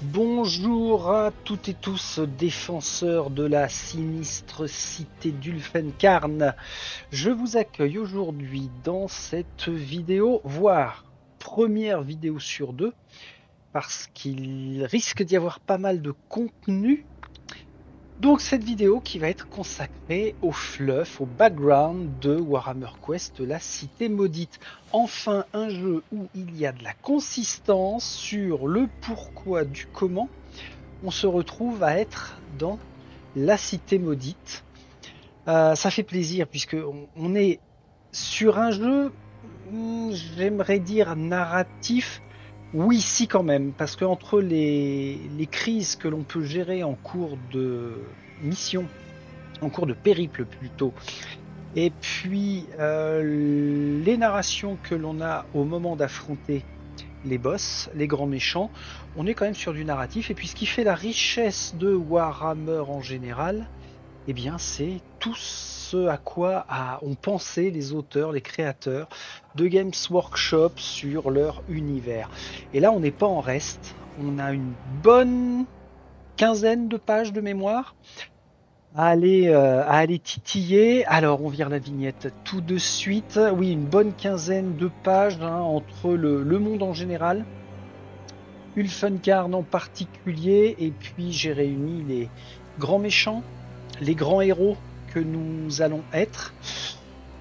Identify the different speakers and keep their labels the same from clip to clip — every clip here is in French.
Speaker 1: Bonjour à toutes et tous, défenseurs de la sinistre cité d'Ulfenkarn. Je vous accueille aujourd'hui dans cette vidéo, voire première vidéo sur deux, parce qu'il risque d'y avoir pas mal de contenu. Donc cette vidéo qui va être consacrée au fluff, au background de Warhammer Quest, la cité maudite. Enfin un jeu où il y a de la consistance sur le pourquoi du comment on se retrouve à être dans la cité maudite. Ça fait plaisir puisque on est sur un jeu, j'aimerais dire narratif. Oui, si quand même, parce que entre les crises que l'on peut gérer en cours de mission, en cours de périple plutôt, et puis les narrations que l'on a au moment d'affronter les boss, les grands méchants, on est quand même sur du narratif. Et puis ce qui fait la richesse de Warhammer en général, eh bien c'est tout ce à quoi ont pensé les auteurs, les créateurs de Games Workshop sur leur univers. Et là on n'est pas en reste, on a une bonne quinzaine de pages de mémoire à aller titiller. Alors on vire la vignette tout de suite. Oui, une bonne quinzaine de pages entre le monde en général, Ulfenkarn en particulier, et puis j'ai réuni les grands méchants, les grands héros que nous allons être.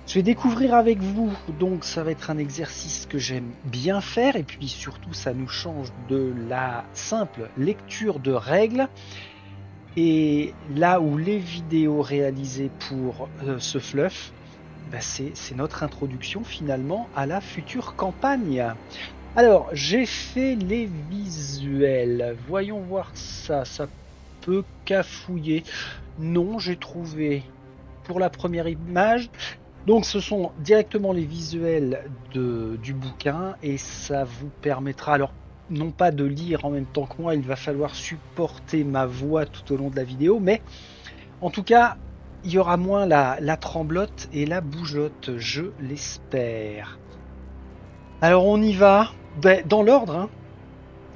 Speaker 1: Je vais découvrir avec vous, donc ça va être un exercice que j'aime bien faire, et puis surtout ça nous change de la simple lecture de règles. Et là où les vidéos réalisées pour ce fluff, c'est notre introduction finalement à la future campagne. Alors, j'ai fait les visuels. Voyons voir ça. Ça peut cafouiller. Non, j'ai trouvé pour la première image. Donc, ce sont directement les visuels du bouquin et ça vous permettra, alors, non pas de lire en même temps que moi, il va falloir supporter ma voix tout au long de la vidéo, mais en tout cas, il y aura moins la tremblote et la bougeotte, je l'espère. Alors, on y va. Dans l'ordre,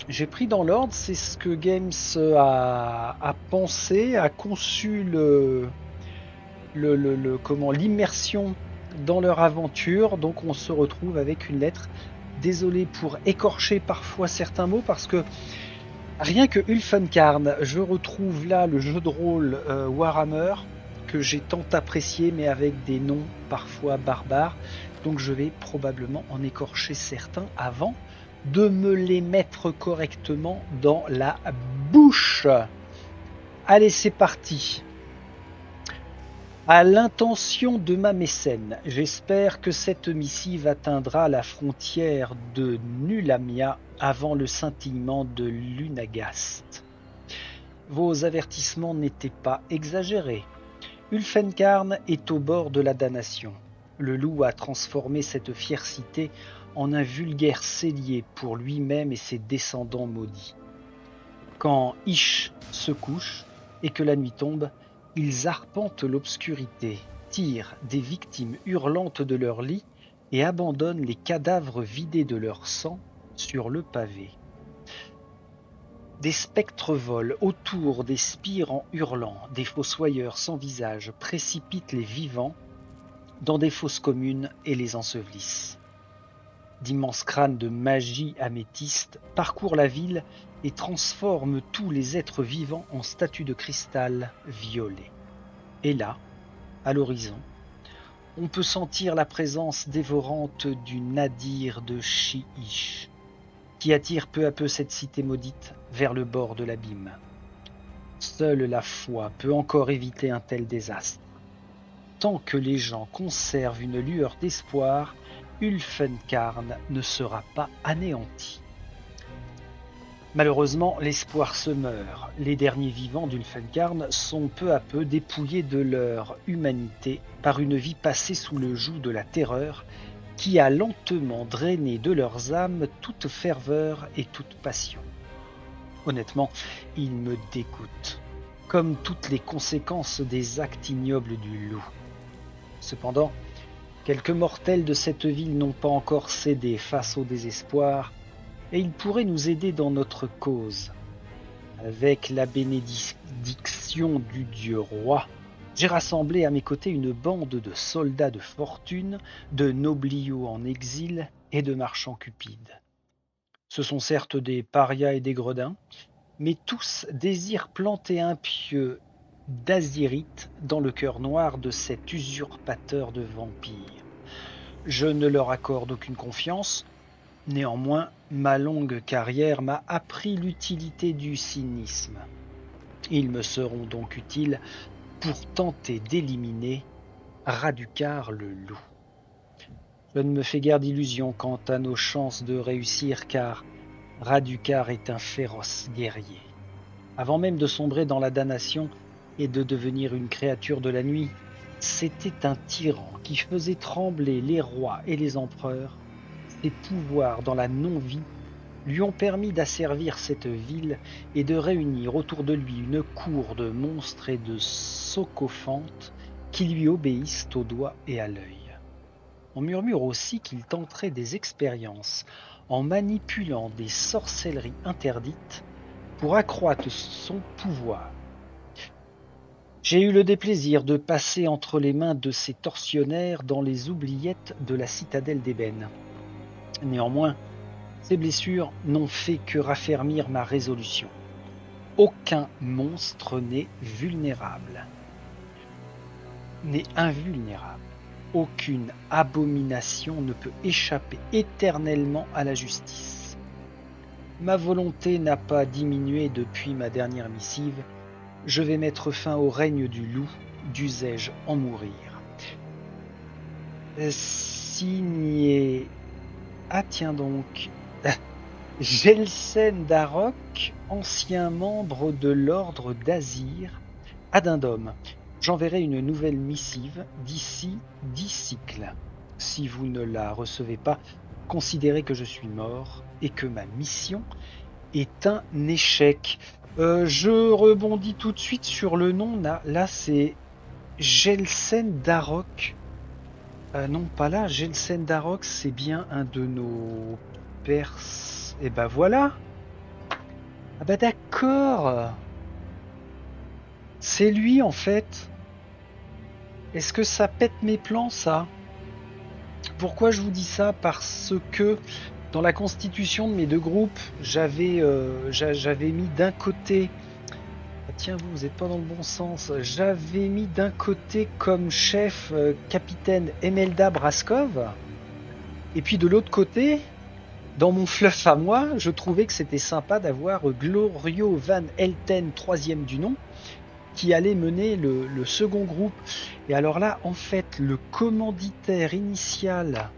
Speaker 1: j'ai pris dans l'ordre, c'est ce que Games a pensé, a conçu l'immersion dans leur aventure. Donc on se retrouve avec une lettre. Désolé pour écorcher parfois certains mots, parce que rien que Ulfenkarn, je retrouve là le jeu de rôle Warhammer que j'ai tant apprécié, mais avec des noms parfois barbares. Donc je vais probablement en écorcher certains avant de me les mettre correctement dans la bouche. Allez, c'est parti. À l'intention de ma mécène, j'espère que cette missive atteindra la frontière de Nulamia avant le scintillement de Lunagast. Vos avertissements n'étaient pas exagérés. Ulfenkarn est au bord de la damnation. Le loup a transformé cette fière cité en un vulgaire cellier pour lui-même et ses descendants maudits. Quand Ish se couche et que la nuit tombe, ils arpentent l'obscurité, tirent des victimes hurlantes de leur lit et abandonnent les cadavres vidés de leur sang sur le pavé. Des spectres volent autour des spires en hurlant, des fossoyeurs sans visage précipitent les vivants dans des fosses communes et les ensevelissent. D'immenses crânes de magie améthyste parcourent la ville et transforment tous les êtres vivants en statues de cristal violet. Et là, à l'horizon, on peut sentir la présence dévorante du nadir de Shi-Ish, qui attire peu à peu cette cité maudite vers le bord de l'abîme. Seule la foi peut encore éviter un tel désastre. Tant que les gens conservent une lueur d'espoir, Ulfenkarn ne sera pas anéanti. Malheureusement, l'espoir se meurt. Les derniers vivants d'Ulfenkarn sont peu à peu dépouillés de leur humanité par une vie passée sous le joug de la terreur qui a lentement drainé de leurs âmes toute ferveur et toute passion. Honnêtement, ils me dégoûtent, comme toutes les conséquences des actes ignobles du loup. Cependant, quelques mortels de cette ville n'ont pas encore cédé face au désespoir, et ils pourraient nous aider dans notre cause. Avec la bénédiction du dieu roi, j'ai rassemblé à mes côtés une bande de soldats de fortune, de nobliaux en exil et de marchands cupides. Ce sont certes des parias et des gredins, mais tous désirent planter un pieu d'azyrite dans le cœur noir de cet usurpateur de vampires. Je ne leur accorde aucune confiance, néanmoins ma longue carrière m'a appris l'utilité du cynisme. Ils me seront donc utiles pour tenter d'éliminer Raducar le loup. Je ne me fais guère d'illusions quant à nos chances de réussir, car Raducar est un féroce guerrier. Avant même de sombrer dans la damnation et de devenir une créature de la nuit, c'était un tyran qui faisait trembler les rois et les empereurs. Ses pouvoirs dans la non-vie lui ont permis d'asservir cette ville et de réunir autour de lui une cour de monstres et de sycophantes qui lui obéissent au doigt et à l'œil. On murmure aussi qu'il tenterait des expériences en manipulant des sorcelleries interdites pour accroître son pouvoir. J'ai eu le déplaisir de passer entre les mains de ces tortionnaires dans les oubliettes de la citadelle d'ébène. Néanmoins, ces blessures n'ont fait que raffermir ma résolution. Aucun monstre n'est vulnérable, n'est invulnérable. Aucune abomination ne peut échapper éternellement à la justice. Ma volonté n'a pas diminué depuis ma dernière missive. Je vais mettre fin au règne du loup, dussé-je en mourir. Signé... Ah tiens donc... Gelsen Darroch, ancien membre de l'ordre d'Azir, Addendum. J'enverrai une nouvelle missive d'ici 10 cycles. Si vous ne la recevez pas, considérez que je suis mort et que ma mission est un échec. Je rebondis tout de suite sur le nom. Là c'est Gelsen Darroch. Non, pas là. Gelsen Darroch, c'est bien un de nos pères. Et ben voilà. Ah bah d'accord. C'est lui en fait. Est-ce que ça pète mes plans, ça? Pourquoi je vous dis ça? Parce que dans la constitution de mes deux groupes, j'avais mis d'un côté... Ah tiens, vous n'êtes pas dans le bon sens. J'avais mis d'un côté comme chef capitaine Emelda Braskov. Et puis de l'autre côté, dans mon fluff à moi, je trouvais que c'était sympa d'avoir Glorio Van Elten, 3e du nom, qui allait mener le second groupe. Et alors là, en fait, le commanditaire initial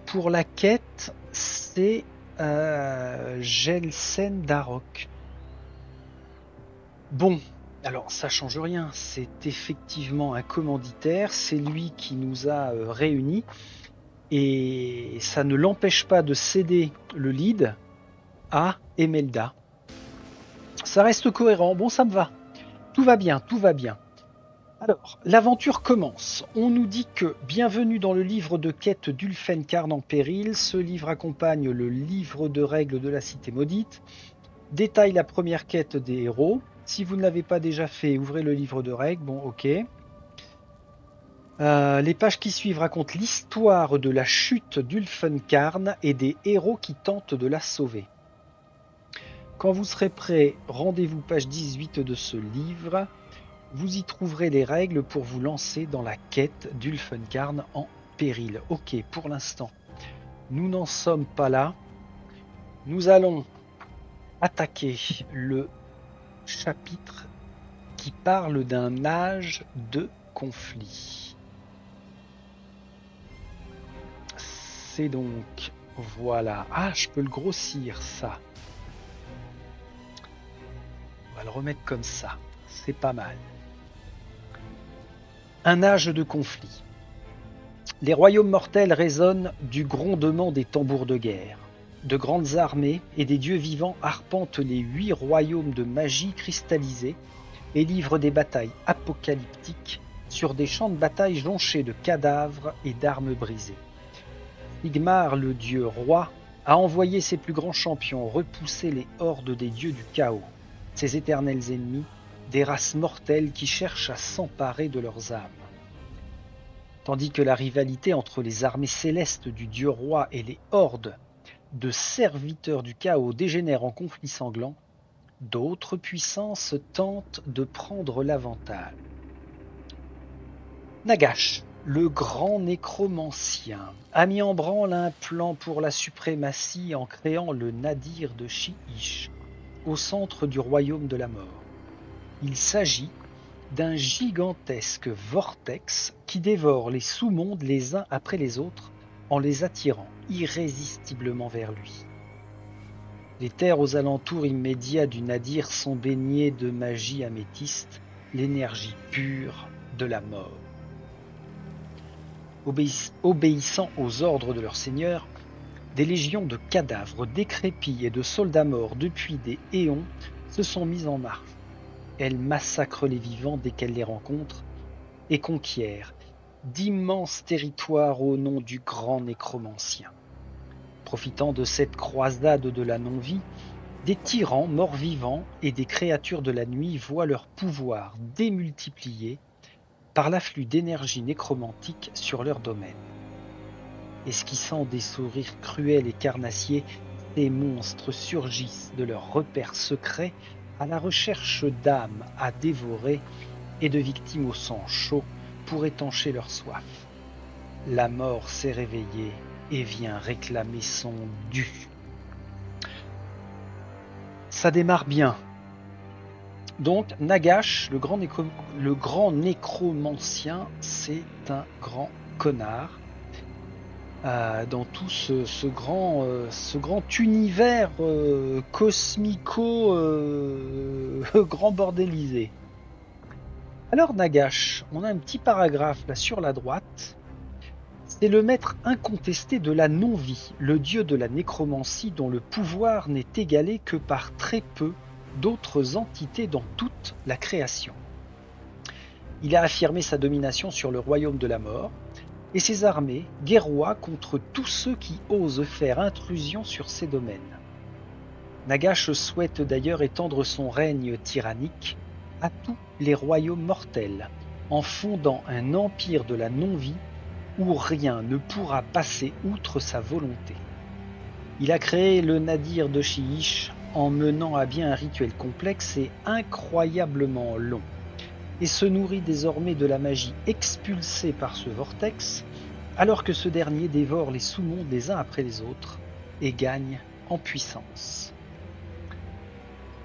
Speaker 1: pour la quête, c'est Gelsen Darroch. Bon, alors ça change rien, c'est effectivement un commanditaire, c'est lui qui nous a réunis, et ça ne l'empêche pas de céder le lead à Emelda. Ça reste cohérent, bon ça me va. Tout va bien, tout va bien. Alors, l'aventure commence. On nous dit que bienvenue dans le livre de quête d'Ulfenkarn en péril. Ce livre accompagne le livre de règles de la cité maudite, détaille la première quête des héros. Si vous ne l'avez pas déjà fait, ouvrez le livre de règles. Bon, ok. Les pages qui suivent racontent l'histoire de la chute d'Ulfenkarn et des héros qui tentent de la sauver. Quand vous serez prêt, rendez-vous page 18 de ce livre. Vous y trouverez les règles pour vous lancer dans la quête d'Ulfenkarn en péril. Ok, pour l'instant, nous n'en sommes pas là. Nous allons attaquer le chapitre qui parle d'un âge de conflit. C'est donc... Voilà. Ah, je peux le grossir, ça. On va le remettre comme ça. C'est pas mal. Un âge de conflit. Les royaumes mortels résonnent du grondement des tambours de guerre. De grandes armées et des dieux vivants arpentent les 8 royaumes de magie cristallisée et livrent des batailles apocalyptiques sur des champs de bataille jonchés de cadavres et d'armes brisées. Sigmar, le dieu roi, a envoyé ses plus grands champions repousser les hordes des dieux du chaos, ses éternels ennemis, des races mortelles qui cherchent à s'emparer de leurs âmes. Tandis que la rivalité entre les armées célestes du dieu roi et les hordes de serviteurs du chaos dégénère en conflit sanglant, d'autres puissances tentent de prendre l'avantage. Nagash, le grand nécromancien, a mis en branle un plan pour la suprématie en créant le Nadir de Shi-Ish, au centre du royaume de la mort. Il s'agit d'un gigantesque vortex qui dévore les sous-mondes les uns après les autres en les attirant irrésistiblement vers lui. Les terres aux alentours immédiats du Nadir sont baignées de magie améthyste, l'énergie pure de la mort. Obéissant aux ordres de leur seigneur, des légions de cadavres décrépits et de soldats morts depuis des éons se sont mises en marche. Elles massacrent les vivants dès qu'elles les rencontrent et conquièrent d'immenses territoires au nom du grand nécromancien. Profitant de cette croisade de la non-vie, des tyrans morts-vivants et des créatures de la nuit voient leur pouvoir démultiplié par l'afflux d'énergie nécromantique sur leur domaine. Esquissant des sourires cruels et carnassiers, ces monstres surgissent de leurs repères secrets à la recherche d'âmes à dévorer et de victimes au sang chaud pour étancher leur soif. La mort s'est réveillée et vient réclamer son dû. Ça démarre bien. Donc Nagash, le grand nécromancien, c'est un grand connard. Dans tout ce grand univers cosmico grand bordélisé. Alors Nagash, on a un petit paragraphe là sur la droite. C'est le maître incontesté de la non-vie, le dieu de la nécromancie dont le pouvoir n'est égalé que par très peu d'autres entités dans toute la création. Il a affirmé sa domination sur le royaume de la mort, et ses armées guerroient contre tous ceux qui osent faire intrusion sur ces domaines. Nagash souhaite d'ailleurs étendre son règne tyrannique à tous les royaumes mortels, en fondant un empire de la non-vie où rien ne pourra passer outre sa volonté. Il a créé le Nadir de Shi-Ish en menant à bien un rituel complexe et incroyablement long, et se nourrit désormais de la magie expulsée par ce vortex, alors que ce dernier dévore les sous-mondes les uns après les autres et gagne en puissance.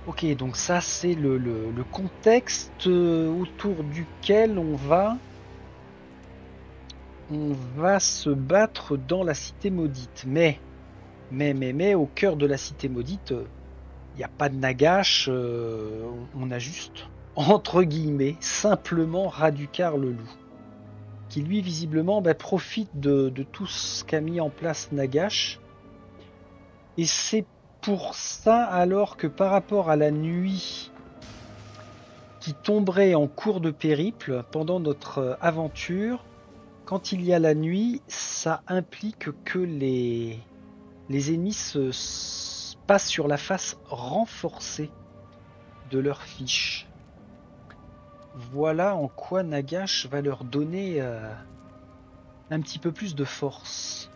Speaker 1: Ok, donc ça c'est le contexte autour duquel on va se battre dans la cité maudite. Mais au cœur de la cité maudite, il n'y a pas de Nagash, on a juste, entre guillemets, simplement Radukar le loup, qui lui visiblement profite de tout ce qu'a mis en place Nagash. Et c'est pour ça alors que par rapport à la nuit qui tomberait en cours de périple pendant notre aventure, quand il y a la nuit, ça implique que les ennemis passent sur la face renforcée de leur fiche. Voilà en quoi Nagash va leur donner un petit peu plus de force.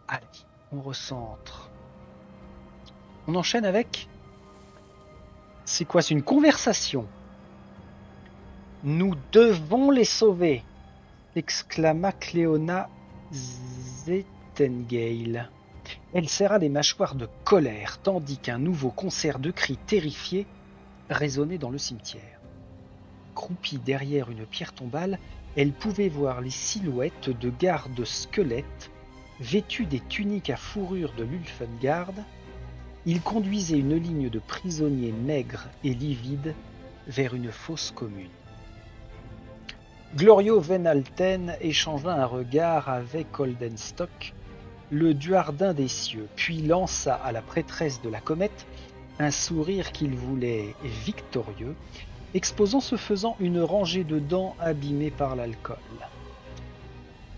Speaker 1: Allez, on recentre. On enchaîne avec... C'est quoi? C'est une conversation. Nous devons les sauver, exclama Cléona Zetengale. Elle serra les mâchoires de colère, tandis qu'un nouveau concert de cris terrifiés résonnait dans le cimetière. Croupie derrière une pierre tombale, elle pouvait voir les silhouettes de gardes squelettes vêtus des tuniques à fourrure de l'Ulfengard. Ils conduisaient une ligne de prisonniers maigres et livides vers une fosse commune. Glorio Venalten échangea un regard avec Oldenstock, le duardin des cieux, puis lança à la prêtresse de la comète un sourire qu'il voulait victorieux, exposant ce faisant une rangée de dents abîmées par l'alcool.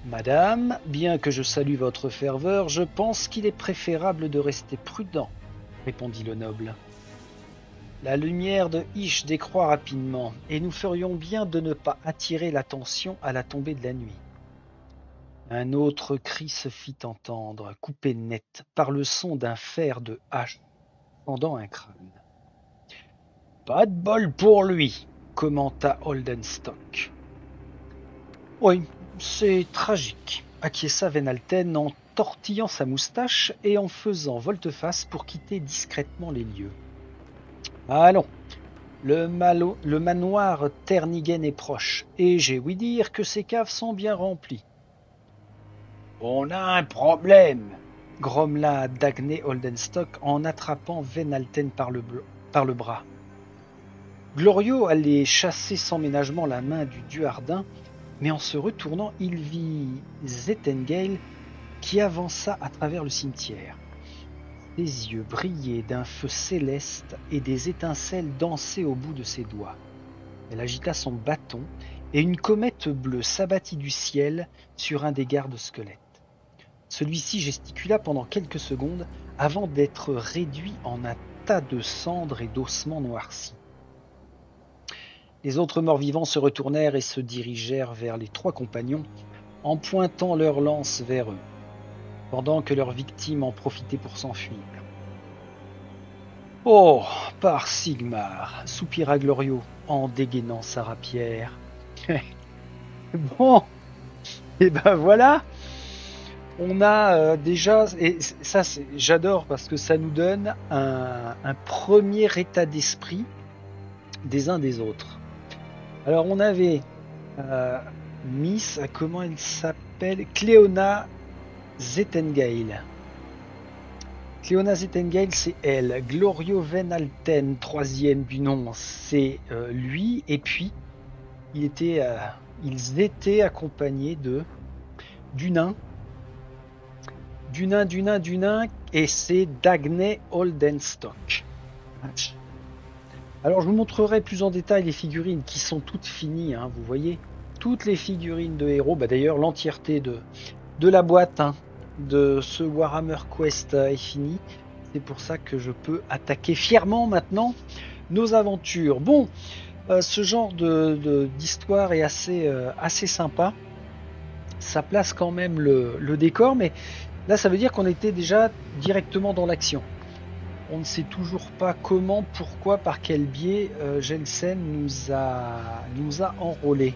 Speaker 1: Madame, bien que je salue votre ferveur, je pense qu'il est préférable de rester prudent, répondit le noble. La lumière de Ish décroît rapidement, et nous ferions bien de ne pas attirer l'attention à la tombée de la nuit. Un autre cri se fit entendre, coupé net par le son d'un fer de hache fendant un crâne. Pas de bol pour lui, commenta Holdenstock. Oui, c'est tragique, acquiesça Venalten en tortillant sa moustache et en faisant volte-face pour quitter discrètement les lieux. Allons, le manoir Ternigen est proche, et j'ai ouï dire que ses caves sont bien remplies. On a un problème, grommela Dagney Holdenstock en attrapant Venalten par le bras. Glorieux allait chasser sans ménagement la main du dieu ardent, mais en se retournant, il vit Zettengale qui avança à travers le cimetière. Ses yeux brillaient d'un feu céleste et des étincelles dansaient au bout de ses doigts. Elle agita son bâton et une comète bleue s'abattit du ciel sur un des gardes-squelettes. Celui-ci gesticula pendant quelques secondes avant d'être réduit en un tas de cendres et d'ossements noircis. Les autres morts-vivants se retournèrent et se dirigèrent vers les trois compagnons en pointant leurs lances vers eux, pendant que leurs victimes en profitaient pour s'enfuir. « Oh, par Sigmar !» soupira Glorieux en dégainant sa rapière. « Bon, et ben voilà, on a déjà, et ça j'adore parce que ça nous donne un premier état d'esprit des uns des autres. Alors on avait Miss, comment elle s'appelle, Cléona Zettengale. Cléona Zettengale, c'est elle. Glorieux Venalten, troisième du nom, c'est lui. Et puis ils étaient accompagnés du nain, et c'est Dagney Holdenstock. Alors je vous montrerai plus en détail les figurines qui sont toutes finies, hein, vous voyez. Toutes les figurines de héros, d'ailleurs l'entièreté de la boîte de ce Warhammer Quest est finie. C'est pour ça que je peux attaquer fièrement maintenant nos aventures. Bon, ce genre d'histoire est assez sympa. Ça place quand même le décor, mais là ça veut dire qu'on était déjà directement dans l'action. On ne sait toujours pas comment, pourquoi, par quel biais Jensen nous a enrôlés.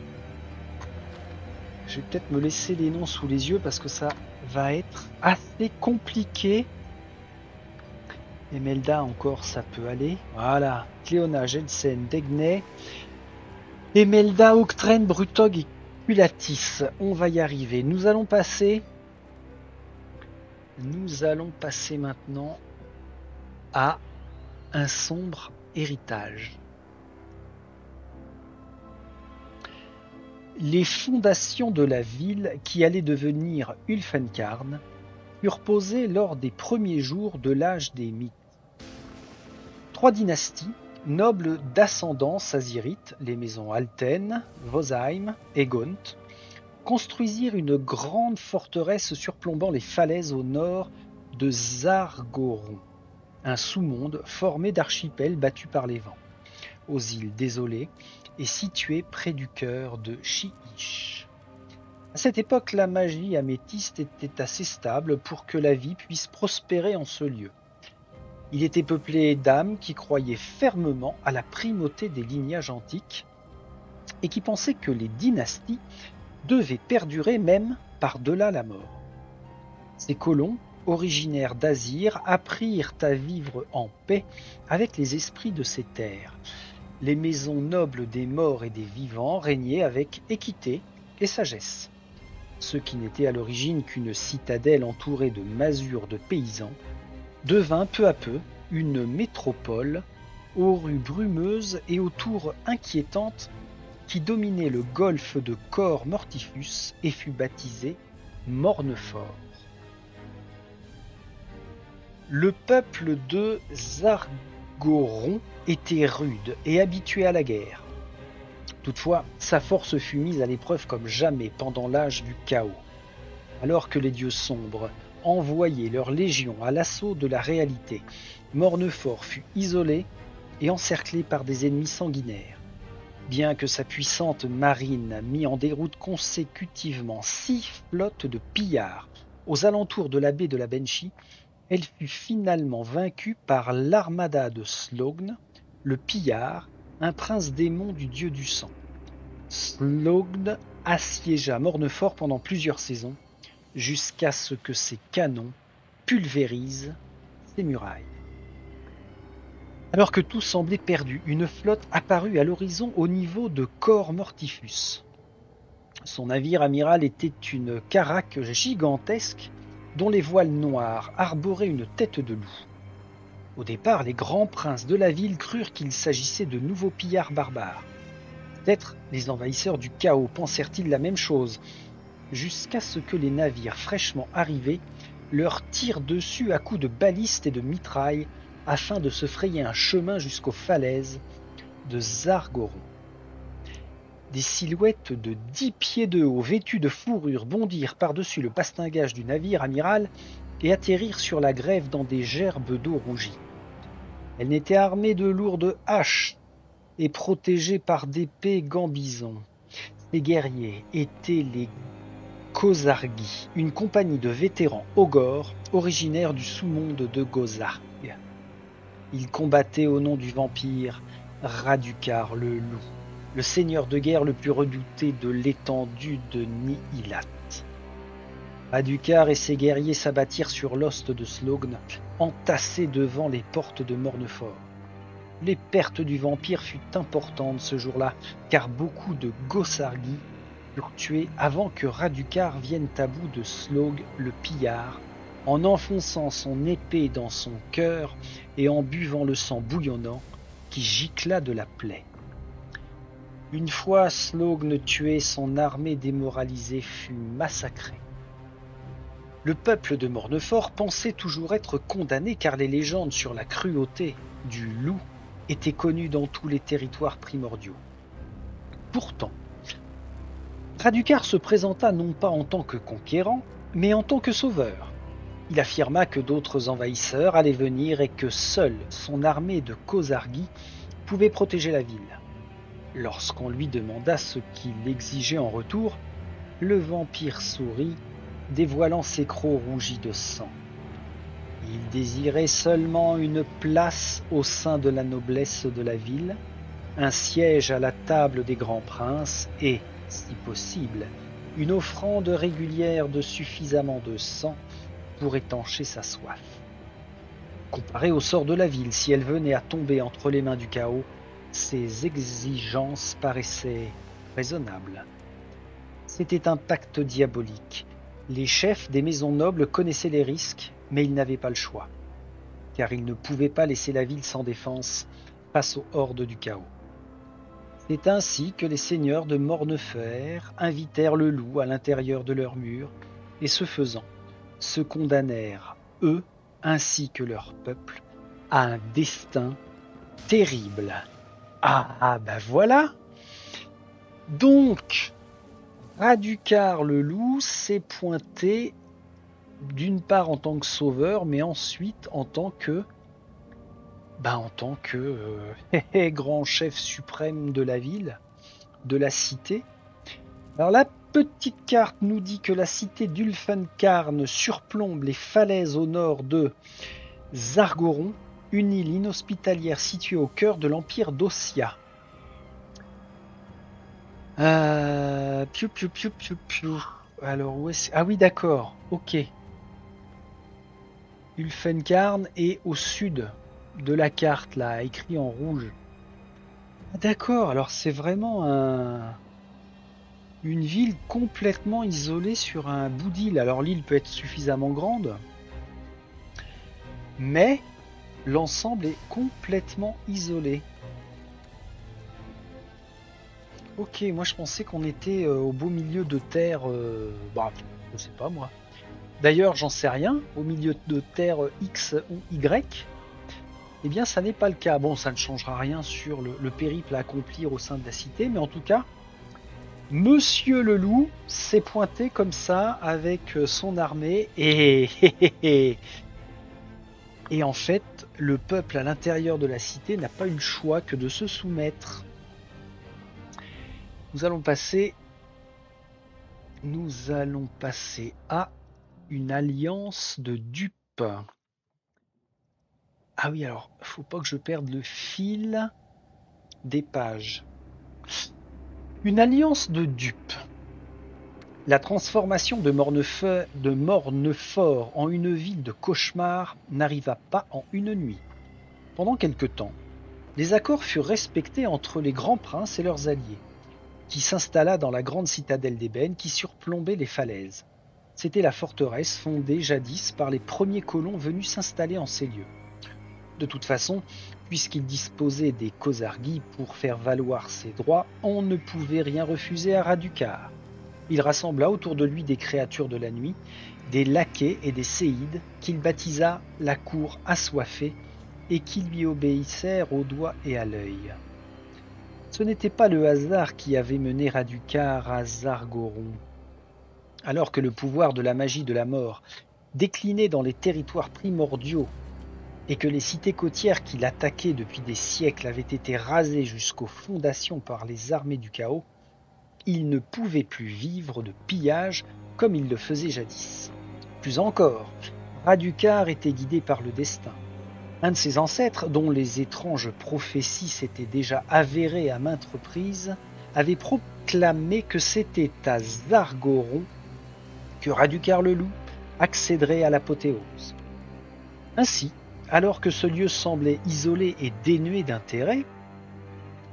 Speaker 1: Je vais peut-être me laisser les noms sous les yeux parce que ça va être assez compliqué. Emelda encore, ça peut aller. Voilà, Cléona, Jensen, Dagney, Emelda, Octren, Brutog et Culatis. On va y arriver. Nous allons passer maintenant à un sombre héritage. Les fondations de la ville qui allait devenir Ulfenkarn furent posées lors des premiers jours de l'âge des mythes. 3 dynasties, nobles d'ascendance azyrite, les maisons Alten, Vosheim et Gaunt, construisirent une grande forteresse surplombant les falaises au nord de Zargoron, un sous-monde formé d'archipels battus par les vents, aux îles désolées et situé près du cœur de Shi-Ish. À cette époque, la magie améthyste était assez stable pour que la vie puisse prospérer en ce lieu. Il était peuplé d'âmes qui croyaient fermement à la primauté des lignages antiques et qui pensaient que les dynasties devaient perdurer même par-delà la mort. Ces colons, originaires d'Azir, apprirent à vivre en paix avec les esprits de ces terres. Les maisons nobles des morts et des vivants régnaient avec équité et sagesse. Ce qui n'était à l'origine qu'une citadelle entourée de masures de paysans devint peu à peu une métropole aux rues brumeuses et aux tours inquiétantes qui dominait le golfe de Cor Mortifus et fut baptisé Mornefort. Le peuple de Zargoron était rude et habitué à la guerre. Toutefois, sa force fut mise à l'épreuve comme jamais pendant l'âge du chaos. Alors que les dieux sombres envoyaient leurs légions à l'assaut de la réalité, Mornefort fut isolé et encerclé par des ennemis sanguinaires. Bien que sa puissante marine mit en déroute consécutivement 6 flottes de pillards aux alentours de la baie de la Banshee, elle fut finalement vaincue par l'armada de Slogn, le pillard, un prince démon du dieu du sang. Slogn assiégea Mornefort pendant plusieurs saisons, jusqu'à ce que ses canons pulvérisent ses murailles. Alors que tout semblait perdu, une flotte apparut à l'horizon au niveau de Cor Mortifus. Son navire amiral était une caraque gigantesque dont les voiles noires arboraient une tête de loup. Au départ, les grands princes de la ville crurent qu'il s'agissait de nouveaux pillards barbares. Peut-être les envahisseurs du chaos pensèrent-ils la même chose, jusqu'à ce que les navires fraîchement arrivés leur tirent dessus à coups de balistes et de mitrailles afin de se frayer un chemin jusqu'aux falaises de Zargoron. Des silhouettes de 10 pieds de haut, vêtues de fourrure, bondirent par-dessus le bastingage du navire amiral et atterrirent sur la grève dans des gerbes d'eau rougie. Elles n'étaient armées de lourdes haches et protégées par d'épais gambisons. Ces guerriers étaient les Kozargi, une compagnie de vétérans ogors originaires du sous-monde de Gozarg. Ils combattaient au nom du vampire Radukar le loup, le seigneur de guerre le plus redouté de l'étendue de Nihilat. Radukar et ses guerriers s'abattirent sur l'ost de Slogn, entassés devant les portes de Mornefort. Les pertes du vampire furent importantes ce jour-là, car beaucoup de Gosargi furent tués avant que Radukar vienne à bout de Slog le pillard, en enfonçant son épée dans son cœur et en buvant le sang bouillonnant qui gicla de la plaie. Une fois Slogn tué, son armée démoralisée fut massacrée. Le peuple de Mornefort pensait toujours être condamné car les légendes sur la cruauté du loup étaient connues dans tous les territoires primordiaux. Pourtant, Radukar se présenta non pas en tant que conquérant, mais en tant que sauveur. Il affirma que d'autres envahisseurs allaient venir et que seule son armée de Kozargi pouvait protéger la ville. Lorsqu'on lui demanda ce qu'il exigeait en retour, le vampire sourit, dévoilant ses crocs rougis de sang. Il désirait seulement une place au sein de la noblesse de la ville, un siège à la table des grands princes et, si possible, une offrande régulière de suffisamment de sang pour étancher sa soif. Comparé au sort de la ville, si elle venait à tomber entre les mains du chaos, ses exigences paraissaient raisonnables. C'était un pacte diabolique. Les chefs des maisons nobles connaissaient les risques, mais ils n'avaient pas le choix, car ils ne pouvaient pas laisser la ville sans défense face aux hordes du chaos. C'est ainsi que les seigneurs de Mornefer invitèrent le loup à l'intérieur de leurs murs, et ce faisant, se condamnèrent, eux, ainsi que leur peuple, à un destin terrible. Ah, ben voilà. Donc, Radukar le loup s'est pointé d'une part en tant que sauveur, mais ensuite en tant que grand chef suprême de la ville, de la cité. Alors la petite carte nous dit que la cité d'Ulfenkarn surplombe les falaises au nord de Zargoron, une île inhospitalière située au cœur de l'empire d'Ossia. Alors où est-ce... Ah oui, d'accord, ok. Ulfenkarn est au sud de la carte, là, écrit en rouge. Ah, d'accord, alors c'est vraiment une ville complètement isolée sur un bout d'île. Alors l'île peut être suffisamment grande, mais l'ensemble est complètement isolé. Ok, moi je pensais qu'on était au beau milieu de terre, je sais pas moi. D'ailleurs, j'en sais rien, au milieu de terre X ou Y. Eh bien, ça n'est pas le cas. Bon, ça ne changera rien sur le périple à accomplir au sein de la cité, mais en tout cas, Monsieur le loup s'est pointé comme ça avec son armée et en fait, le peuple à l'intérieur de la cité n'a pas eu le choix que de se soumettre. Nous allons passer à une alliance de dupes. Ah oui, alors, faut pas que je perde le fil des pages. Une alliance de dupes. La transformation de Mornefort en une ville de cauchemar n'arriva pas en une nuit. Pendant quelque temps, des accords furent respectés entre les grands princes et leurs alliés, qui s'installa dans la grande citadelle d'ébène qui surplombait les falaises. C'était la forteresse fondée jadis par les premiers colons venus s'installer en ces lieux. De toute façon, puisqu'il disposait des Khosargi pour faire valoir ses droits, on ne pouvait rien refuser à Radukar. Il rassembla autour de lui des créatures de la nuit, des laquais et des séides, qu'il baptisa la cour assoiffée, et qui lui obéissèrent au doigt et à l'œil. Ce n'était pas le hasard qui avait mené Radukar à Zargoron. Alors que le pouvoir de la magie de la mort déclinait dans les territoires primordiaux et que les cités côtières qui l'attaquaient depuis des siècles avaient été rasées jusqu'aux fondations par les armées du chaos, il ne pouvait plus vivre de pillage comme il le faisait jadis. Plus encore, Radukar était guidé par le destin. Un de ses ancêtres, dont les étranges prophéties s'étaient déjà avérées à maintes reprises, avait proclamé que c'était à Zargoron que Radukar le loup accéderait à l'apothéose. Ainsi, alors que ce lieu semblait isolé et dénué d'intérêt,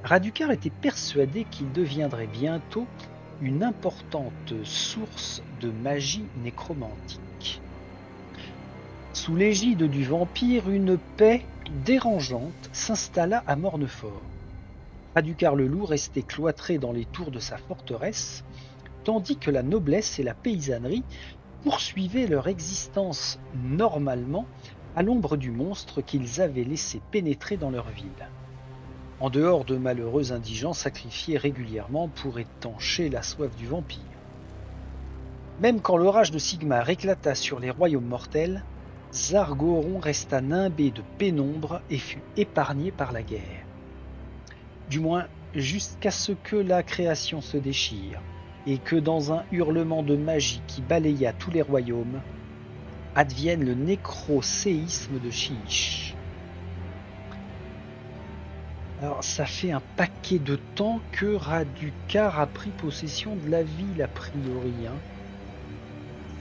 Speaker 1: Radukar était persuadé qu'il deviendrait bientôt une importante source de magie nécromantique. Sous l'égide du vampire, une paix dérangeante s'installa à Mornefort. Radukar le loup restait cloîtré dans les tours de sa forteresse, tandis que la noblesse et la paysannerie poursuivaient leur existence normalement à l'ombre du monstre qu'ils avaient laissé pénétrer dans leur ville. En dehors de malheureux indigents sacrifiés régulièrement pour étancher la soif du vampire. Même quand l'orage de Sigmar éclata sur les royaumes mortels, Zargoron resta nimbé de pénombre et fut épargné par la guerre. Du moins, jusqu'à ce que la création se déchire, et que dans un hurlement de magie qui balaya tous les royaumes, advienne le nécroséisme de Shyish. Alors, ça fait un paquet de temps que Radukar a pris possession de la ville, a priori.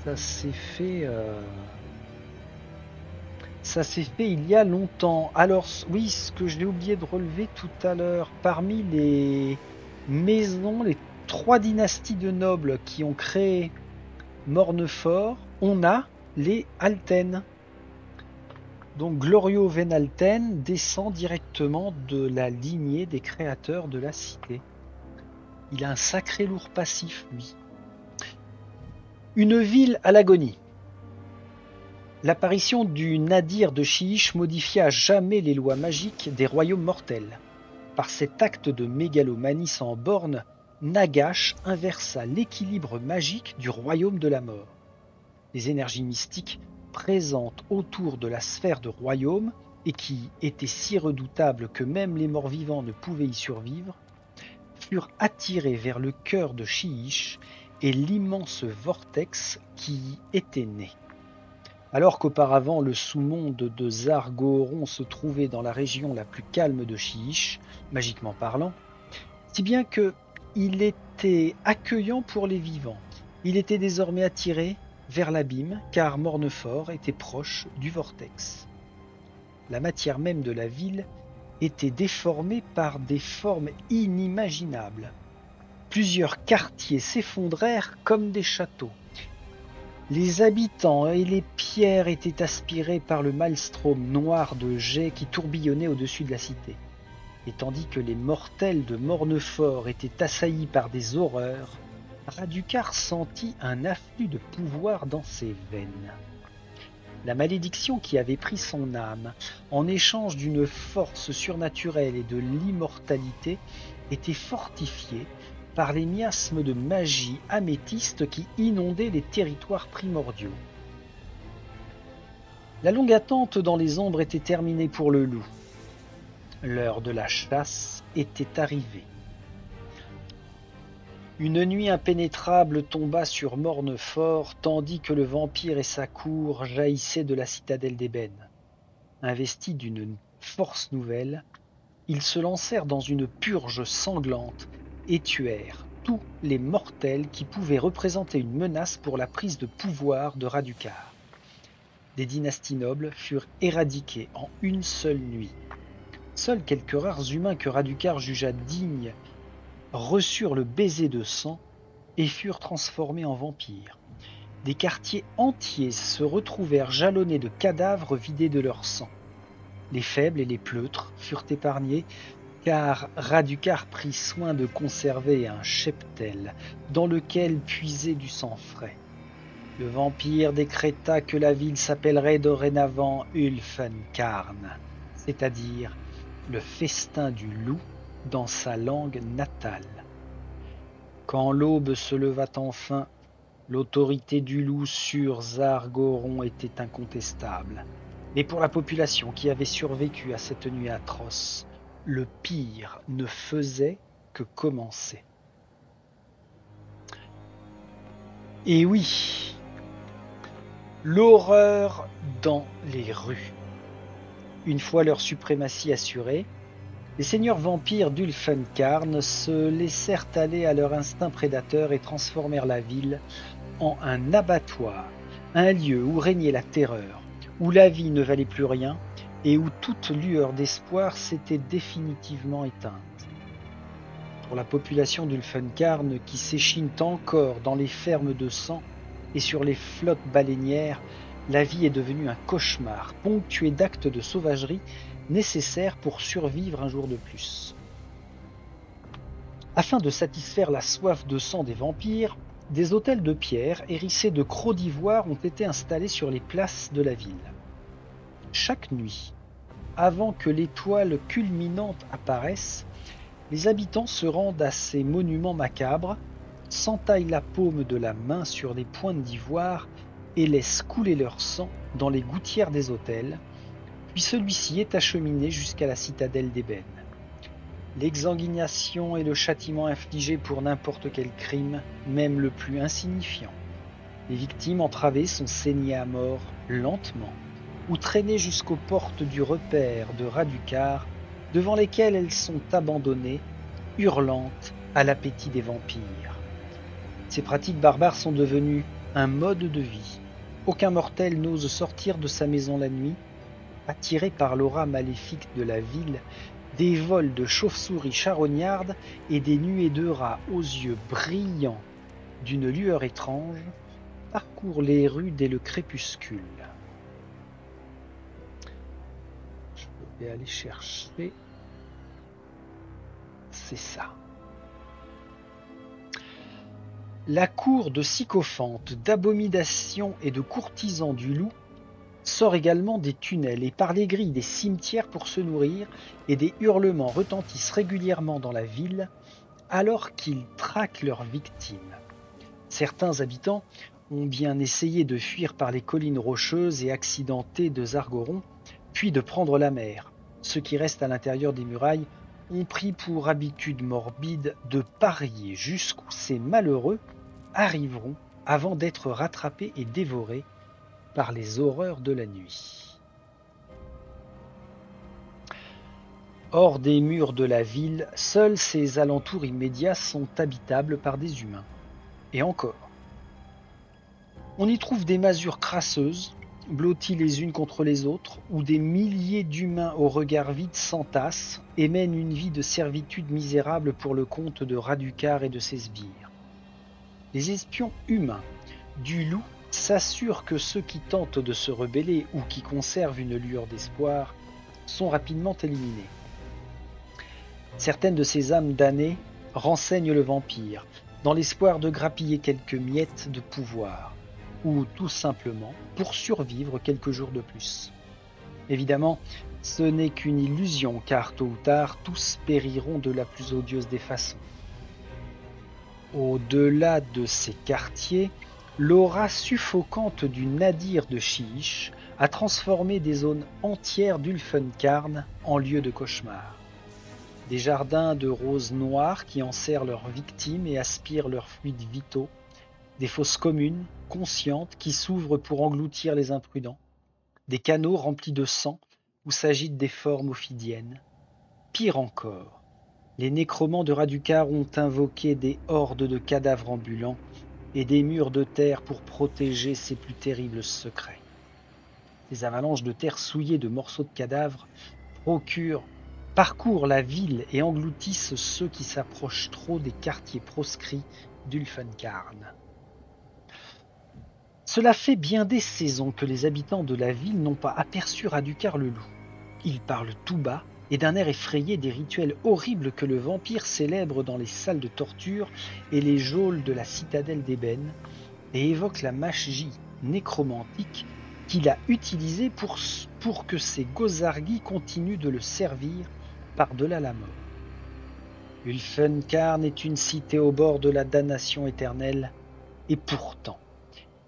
Speaker 1: Ça s'est fait... Ça s'est fait il y a longtemps. Alors, oui, ce que je l'ai oublié de relever tout à l'heure, parmi les maisons, les 3 dynasties de nobles qui ont créé Mornefort, on a les Alten. Donc Glorio Venalten descend directement de la lignée des créateurs de la cité. Il a un sacré lourd passif, lui. Une ville à l'agonie. L'apparition du Nadir de Shyish modifia à jamais les lois magiques des royaumes mortels. Par cet acte de mégalomanie sans borne, Nagash inversa l'équilibre magique du royaume de la mort. Les énergies mystiques présentes autour de la sphère de royaume, et qui étaient si redoutables que même les morts vivants ne pouvaient y survivre, furent attirées vers le cœur de Shyish et l'immense vortex qui y était né. Alors qu'auparavant le sous-monde de Zargoron se trouvait dans la région la plus calme de Shyish, magiquement parlant, si bien que il était accueillant pour les vivants. Il était désormais attiré vers l'abîme, car Mornefort était proche du vortex. La matière même de la ville était déformée par des formes inimaginables. Plusieurs quartiers s'effondrèrent comme des châteaux. Les habitants et les pierres étaient aspirés par le maelstrom noir de jets qui tourbillonnait au-dessus de la cité. Et tandis que les mortels de Mornefort étaient assaillis par des horreurs, Radukar sentit un afflux de pouvoir dans ses veines. La malédiction qui avait pris son âme, en échange d'une force surnaturelle et de l'immortalité, était fortifiée par les miasmes de magie améthyste qui inondaient les territoires primordiaux. La longue attente dans les ombres était terminée pour le loup. L'heure de la chasse était arrivée. Une nuit impénétrable tomba sur Mornefort, tandis que le vampire et sa cour jaillissaient de la citadelle d'ébène. Investis d'une force nouvelle, ils se lancèrent dans une purge sanglante et tuèrent tous les mortels qui pouvaient représenter une menace pour la prise de pouvoir de Radukar. Des dynasties nobles furent éradiquées en une seule nuit. Seuls quelques rares humains que Radukar jugea dignes reçurent le baiser de sang et furent transformés en vampires. Des quartiers entiers se retrouvèrent jalonnés de cadavres vidés de leur sang. Les faibles et les pleutres furent épargnés, car Radukar prit soin de conserver un cheptel dans lequel puiser du sang frais. Le vampire décréta que la ville s'appellerait dorénavant Ulfenkarn, c'est-à-dire le festin du loup dans sa langue natale. Quand l'aube se leva enfin, l'autorité du loup sur Zargoron était incontestable. Mais pour la population qui avait survécu à cette nuit atroce, le pire ne faisait que commencer. Et oui, l'horreur dans les rues. Une fois leur suprématie assurée, les seigneurs vampires d'Ulfenkarn se laissèrent aller à leur instinct prédateur et transformèrent la ville en un abattoir, un lieu où régnait la terreur, où la vie ne valait plus rien et où toute lueur d'espoir s'était définitivement éteinte. Pour la population d'Ulfenkarn qui s'échine encore dans les fermes de sang et sur les flottes baleinières, la vie est devenue un cauchemar ponctué d'actes de sauvagerie nécessaires pour survivre un jour de plus. Afin de satisfaire la soif de sang des vampires, des autels de pierre hérissés de crocs d'ivoire ont été installés sur les places de la ville. Chaque nuit, avant que l'étoile culminante apparaisse, les habitants se rendent à ces monuments macabres, s'entaillent la paume de la main sur des pointes d'ivoire et laissent couler leur sang dans les gouttières des autels, puis celui-ci est acheminé jusqu'à la citadelle d'ébène. L'exsanguination est le châtiment infligé pour n'importe quel crime, même le plus insignifiant. Les victimes entravées sont saignées à mort lentement ou traînées jusqu'aux portes du repaire de Radukar, devant lesquelles elles sont abandonnées, hurlantes à l'appétit des vampires. Ces pratiques barbares sont devenues un mode de vie. Aucun mortel n'ose sortir de sa maison la nuit. Attiré par l'aura maléfique de la ville, des vols de chauves-souris charognardes et des nuées de rats aux yeux brillants d'une lueur étrange parcourent les rues dès le crépuscule. Je vais aller chercher. C'est ça. La cour de sycophantes, d'abominations et de courtisans du loup sort également des tunnels et par les grilles des cimetières pour se nourrir, et des hurlements retentissent régulièrement dans la ville alors qu'ils traquent leurs victimes. Certains habitants ont bien essayé de fuir par les collines rocheuses et accidentées de Zargoron, puis de prendre la mer. Ceux qui restent à l'intérieur des murailles ont pris pour habitude morbide de parier jusqu'où ces malheureux arriveront avant d'être rattrapés et dévorés par les horreurs de la nuit. Hors des murs de la ville, seuls ses alentours immédiats sont habitables par des humains. Et encore. On y trouve des masures crasseuses, blotties les unes contre les autres, où des milliers d'humains au regard vide s'entassent et mènent une vie de servitude misérable pour le compte de Radukar et de ses sbires. Les espions humains du loup s'assurent que ceux qui tentent de se rebeller ou qui conservent une lueur d'espoir sont rapidement éliminés. Certaines de ces âmes damnées renseignent le vampire, dans l'espoir de grappiller quelques miettes de pouvoir, ou tout simplement pour survivre quelques jours de plus. Évidemment, ce n'est qu'une illusion, car tôt ou tard, tous périront de la plus odieuse des façons. Au-delà de ces quartiers, l'aura suffocante du nadir de Chiish a transformé des zones entières d'Ulfenkarn en lieux de cauchemar. Des jardins de roses noires qui enserrent leurs victimes et aspirent leurs fluides vitaux, des fosses communes, conscientes, qui s'ouvrent pour engloutir les imprudents, des canaux remplis de sang où s'agitent des formes ophidiennes. Pire encore, les nécromants de Radukar ont invoqué des hordes de cadavres ambulants et des murs de terre pour protéger ses plus terribles secrets. Ces avalanches de terre souillée de morceaux de cadavres parcourent la ville et engloutissent ceux qui s'approchent trop des quartiers proscrits d'Ulfenkarn. Cela fait bien des saisons que les habitants de la ville n'ont pas aperçu Radukar le loup. Ils parlent tout bas et d'un air effrayé des rituels horribles que le vampire célèbre dans les salles de torture et les geôles de la citadelle d'ébène, et évoquent la magie nécromantique qu'il a utilisée pour que ses Gozargi continuent de le servir par-delà la mort. Ulfenkarn est une cité au bord de la damnation éternelle, et pourtant,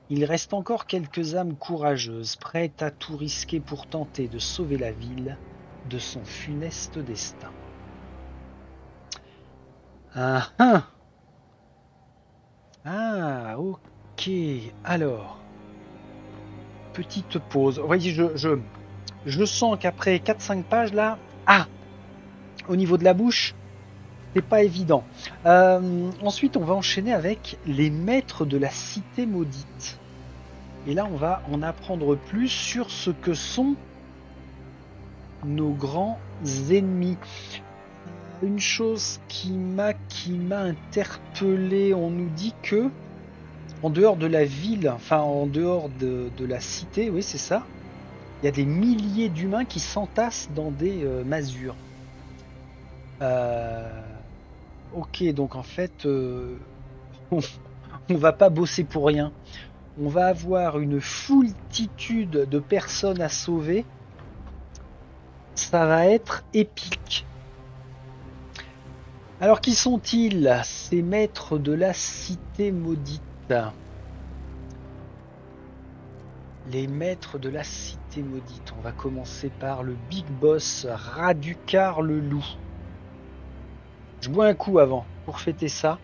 Speaker 1: il reste encore quelques âmes courageuses, prêtes à tout risquer pour tenter de sauver la ville de son funeste destin. Ok. Alors, petite pause. Vous voyez, je sens qu'après 4-5 pages là, au niveau de la bouche, c'est pas évident. Ensuite, on va enchaîner avec les maîtres de la cité maudite. Et là, on va en apprendre plus sur ce que sont nos grands ennemis. Une chose qui m'a interpellé, on nous dit que en dehors de la ville, enfin en dehors de la cité, oui c'est ça, il y a des milliers d'humains qui s'entassent dans des masures. Ok, donc en fait, on va pas bosser pour rien. On va avoir une foultitude de personnes à sauver. Ça va être épique. Alors qui sont-ils, ces maîtres de la cité maudite? Les maîtres de la cité maudite. On va commencer par le big boss Radukar le loup. Je bois un coup avant pour fêter ça.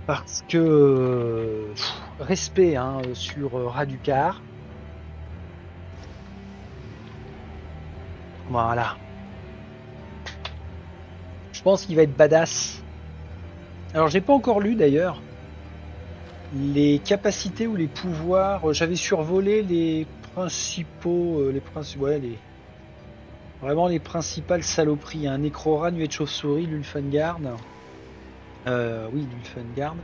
Speaker 1: Parce que respect sur Radukar. Voilà. Je pense qu'il va être badass. Alors j'ai pas encore lu d'ailleurs les capacités ou les pouvoirs. J'avais survolé les principaux, vraiment les principales saloperies. Un Necrora, nuée de chauve-souris, l'Ulfengarde. Oui, l'Ulfengarde.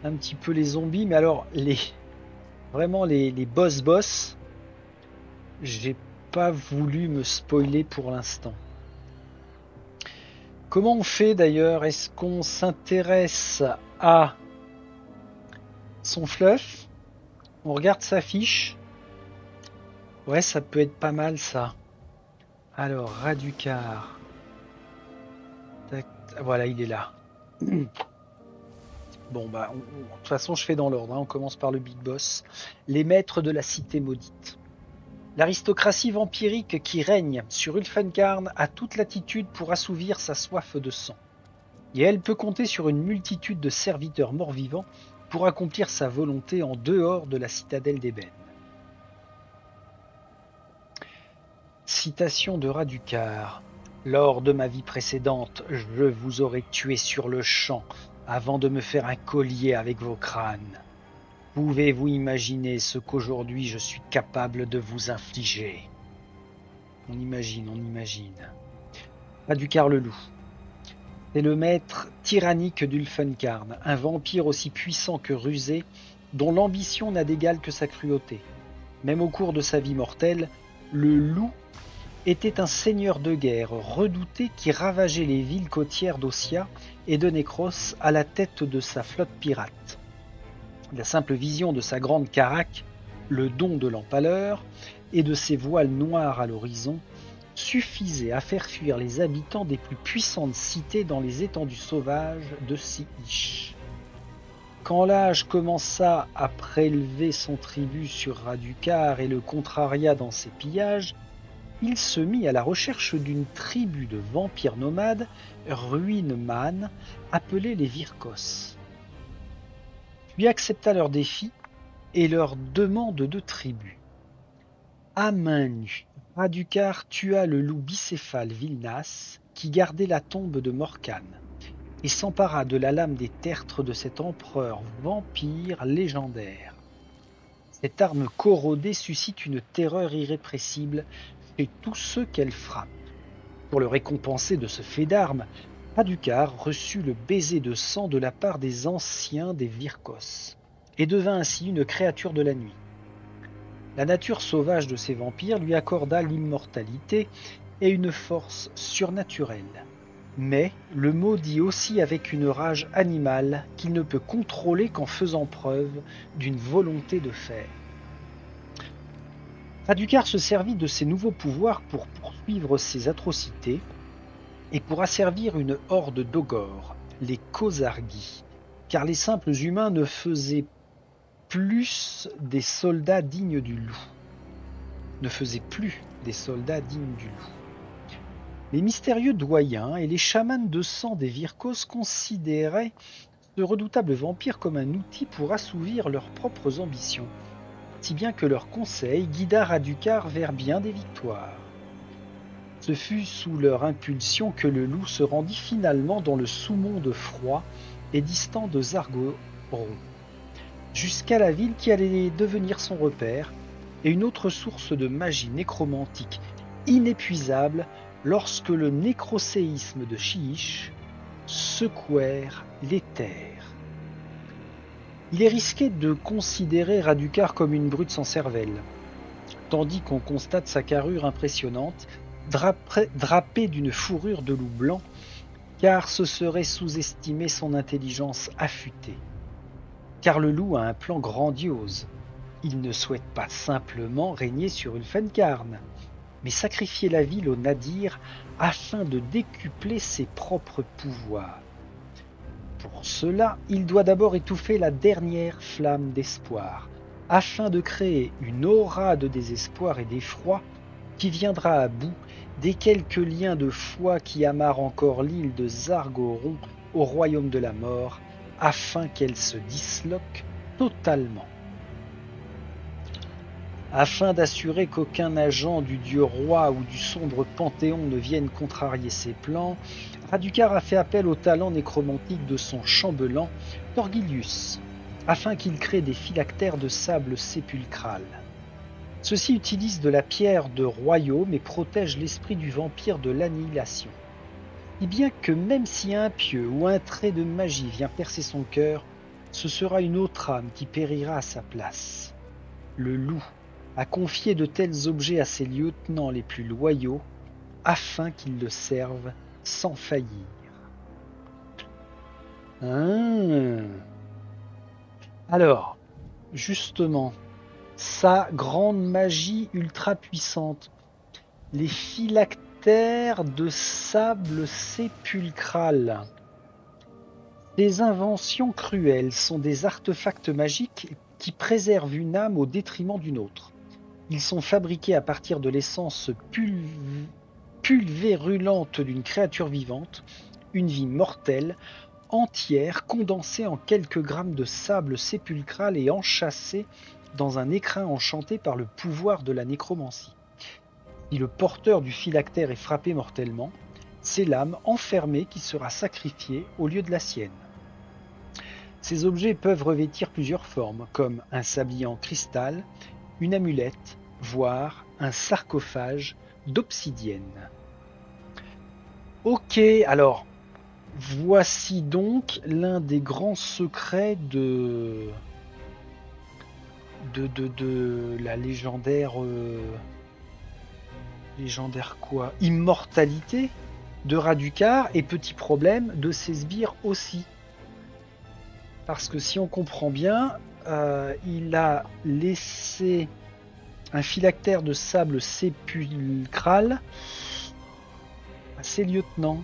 Speaker 1: Un petit peu les zombies, mais alors vraiment les boss, j'ai pas voulu me spoiler pour l'instant. Comment on fait d'ailleurs? Est-ce qu'on s'intéresse à son fluff? On regarde sa fiche. Ouais, ça peut être pas mal ça. Alors, Radukar. Voilà, il est là. Bon, bah, de toute façon, je fais dans l'ordre. On commence par le big boss. Les maîtres de la cité maudite. L'aristocratie vampirique qui règne sur Ulfenkarn a toute latitude pour assouvir sa soif de sang. Et elle peut compter sur une multitude de serviteurs morts-vivants pour accomplir sa volonté en dehors de la citadelle d'ébène. Citation de Radukar. Lors de ma vie précédente, je vous aurais tué sur le champ avant de me faire un collier avec vos crânes. Pouvez-vous imaginer ce qu'aujourd'hui je suis capable de vous infliger? On imagine. Radukar le loup. C'est le maître tyrannique d'Ulfenkarn, un vampire aussi puissant que rusé, dont l'ambition n'a d'égal que sa cruauté. Même au cours de sa vie mortelle, le loup était un seigneur de guerre redouté qui ravageait les villes côtières d'Ossia et de Necros à la tête de sa flotte pirate. La simple vision de sa grande caraque, le don de l'empaleur, et de ses voiles noirs à l'horizon, suffisait à faire fuir les habitants des plus puissantes cités dans les étendues sauvages de Siich. Quand l'âge commença à prélever son tribut sur Radukar et le contraria dans ses pillages, il se mit à la recherche d'une tribu de vampires nomades, ruines-man, appelés les Virkos. Lui accepta leur défi et leur demande de tribu. À main nue, Radukar tua le loup bicéphale Vilnas, qui gardait la tombe de Morkan, et s'empara de la lame des tertres de cet empereur vampire légendaire. Cette arme corrodée suscite une terreur irrépressible chez tous ceux qu'elle frappe. Pour le récompenser de ce fait d'armes, Radukar reçut le baiser de sang de la part des anciens des Virkos, et devint ainsi une créature de la nuit. La nature sauvage de ces vampires lui accorda l'immortalité et une force surnaturelle. Mais le maudit aussi avec une rage animale qu'il ne peut contrôler qu'en faisant preuve d'une volonté de fer. Radukar se servit de ses nouveaux pouvoirs pour poursuivre ses atrocités et pour asservir une horde d'ogres, les Kozargi, car les simples humains ne faisaient plus des soldats dignes du loup. Les mystérieux doyens et les chamans de sang des Virkos considéraient ce redoutable vampire comme un outil pour assouvir leurs propres ambitions, si bien que leur conseil guida Radukar vers bien des victoires. Ce fut sous leur impulsion que le loup se rendit finalement dans le sous-monde froid et distant de Zargoron, jusqu'à la ville qui allait devenir son repère et une autre source de magie nécromantique inépuisable lorsque le nécroséisme de Siich secouèrent les terres. Il est risqué de considérer Radukar comme une brute sans cervelle, tandis qu'on constate sa carrure impressionnante, drapée d'une fourrure de loup blanc, car ce serait sous-estimer son intelligence affûtée. Car le loup a un plan grandiose. Il ne souhaite pas simplement régner sur Ulfenkarn, mais sacrifier la ville aux Nadir afin de décupler ses propres pouvoirs. Pour cela, il doit d'abord étouffer la dernière flamme d'espoir, afin de créer une aura de désespoir et d'effroi qui viendra à bout des quelques liens de foi qui amarrent encore l'île de Zargoron au royaume de la mort, afin qu'elle se disloque totalement. Afin d'assurer qu'aucun agent du dieu roi ou du sombre panthéon ne vienne contrarier ses plans, Radukar a fait appel au talent nécromantique de son chambellan, Thorgilius, afin qu'il crée des phylactères de sable sépulcral. Ceux-ci utilisent de la pierre de royaume et protègent l'esprit du vampire de l'annihilation. Si bien que même si un pieu ou un trait de magie vient percer son cœur, ce sera une autre âme qui périra à sa place. Le loup a confié de tels objets à ses lieutenants les plus loyaux, afin qu'ils le servent sans faillir. Alors, justement, sa grande magie ultra puissante, les phylactères de sable sépulcral. Ces inventions cruelles sont des artefacts magiques qui préservent une âme au détriment d'une autre. Ils sont fabriqués à partir de l'essence pulvérulente d'une créature vivante, une vie mortelle, entière, condensée en quelques grammes de sable sépulcral et enchâssée dans un écrin enchanté par le pouvoir de la nécromancie. Si le porteur du phylactère est frappé mortellement, c'est l'âme enfermée qui sera sacrifiée au lieu de la sienne. Ces objets peuvent revêtir plusieurs formes, comme un sablier en cristal, une amulette, voire un sarcophage d'obsidienne. Ok, alors, voici donc l'un des grands secrets de la légendaire quoi, immortalité de Radukar, et petit problème de ses sbires aussi. Parce que si on comprend bien, il a laissé Un phylactère de sable sépulcral. C'est lieutenant.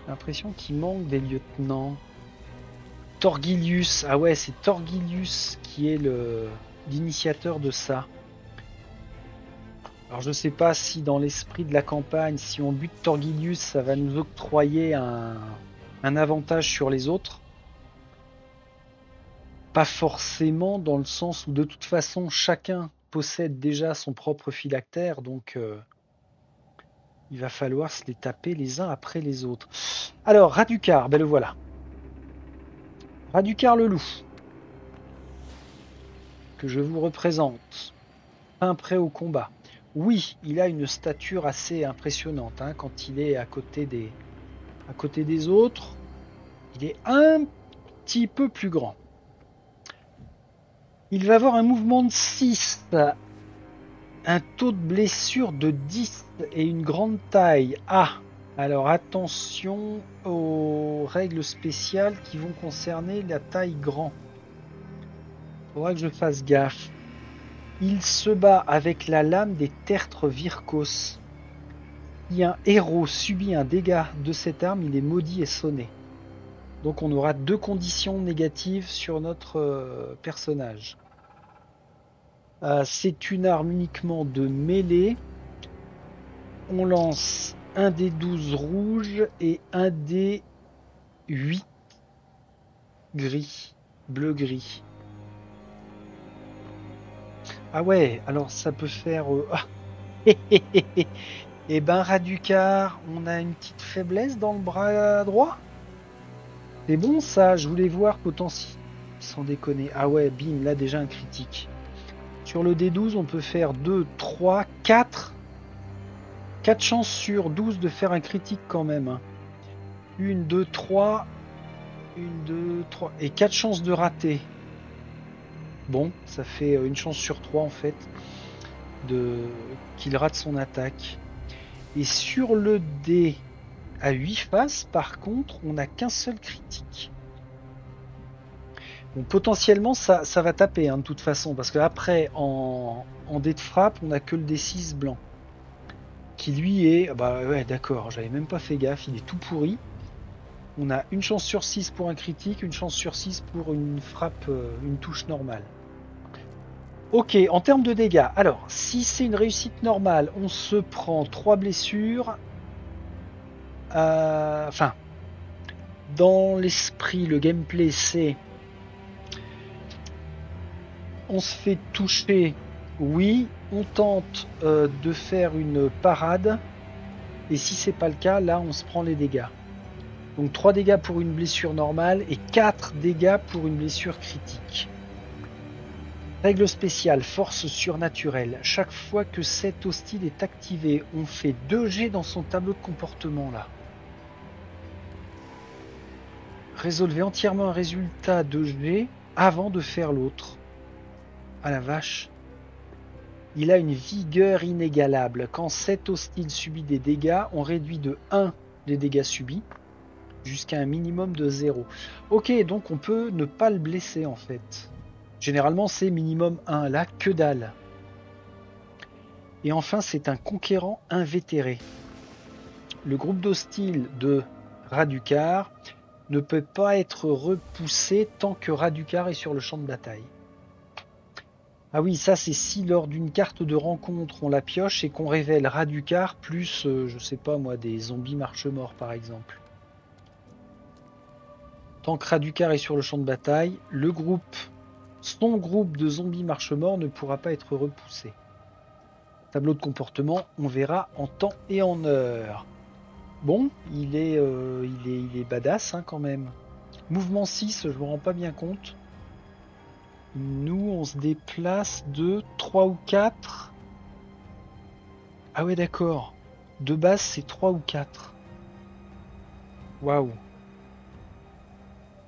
Speaker 1: J'ai l'impression qu'il manque des lieutenants. Torgilius. Ah ouais, c'est Torgilius qui est l'initiateur de ça. Alors je sais pas si dans l'esprit de la campagne, si on bute Torgilius, ça va nous octroyer un avantage sur les autres. Pas forcément dans le sens où de toute façon chacun possède déjà son propre phylactère, donc il va falloir se les taper les uns après les autres. Alors Raducar, ben le voilà. Raducar le loup, que je vous représente, fin prêt au combat. Oui, il a une stature assez impressionnante hein, quand il est à côté des autres. Il est un petit peu plus grand. Il va avoir un mouvement de 6, un taux de blessure de 10 et une grande taille. Ah, alors attention aux règles spéciales qui vont concerner la taille grand. Il faudra que je fasse gaffe. Il se bat avec la lame des tertres Virkos. Si un héros subit un dégât de cette arme, il est maudit et sonné. Donc on aura 2 conditions négatives sur notre personnage. C'est une arme uniquement de mêlée. On lance un des 12 rouge et un des 8 gris, bleu-gris. Ah ouais, alors ça peut faire... Et ben Raducar, on a une petite faiblesse dans le bras droit. C'est bon ça, je voulais voir potentiel. Sans déconner. Ah ouais, bim, là déjà un critique. Sur le D12, on peut faire 2, 3, 4. 4 chances sur 12 de faire un critique quand même. 1, 2, 3. 1, 2, 3. Et 4 chances de rater. Bon, ça fait une chance sur 3 en fait qu'il rate son attaque. Et sur le dé à 8 faces, par contre, on n'a qu'un seul critique. Donc potentiellement, ça va taper hein, de toute façon, parce qu'après, en dé de frappe, on n'a que le D6 blanc. Qui lui est... Bah ouais, d'accord, j'avais même pas fait gaffe, il est tout pourri. On a une chance sur 6 pour un critique, une chance sur 6 pour une frappe, une touche normale. Ok, en termes de dégâts, alors, si c'est une réussite normale, on se prend 3 blessures. Enfin, dans l'esprit, le gameplay, c'est... On se fait toucher, oui, on tente de faire une parade, et si c'est pas le cas, là, on se prend les dégâts. Donc 3 dégâts pour une blessure normale et 4 dégâts pour une blessure critique. Règle spéciale, force surnaturelle. Chaque fois que cet hostile est activé, on fait 2 jets dans son tableau de comportement là. Résolvez entièrement un résultat de jet avant de faire l'autre. Ah la vache. Il a une vigueur inégalable. Quand cet hostile subit des dégâts, on réduit de 1 les dégâts subis jusqu'à un minimum de 0. Ok, donc on peut ne pas le blesser en fait. Généralement, c'est minimum 1. Là, que dalle. Et enfin, c'est un conquérant invétéré. Le groupe d'hostiles de Raducar ne peut pas être repoussé tant que Raducar est sur le champ de bataille. Ah oui, ça c'est si lors d'une carte de rencontre on la pioche et qu'on révèle Raducar plus, je sais pas moi, des zombies marche-mort par exemple. Tant que Raducar est sur le champ de bataille, son groupe de zombies marche-mort ne pourra pas être repoussé. Tableau de comportement, on verra en temps et en heure. Bon, il est badass hein, quand même. Mouvement 6, je me rends pas bien compte. Nous, on se déplace de 3 ou 4. Ah ouais, d'accord. De base, c'est 3 ou 4. Waouh.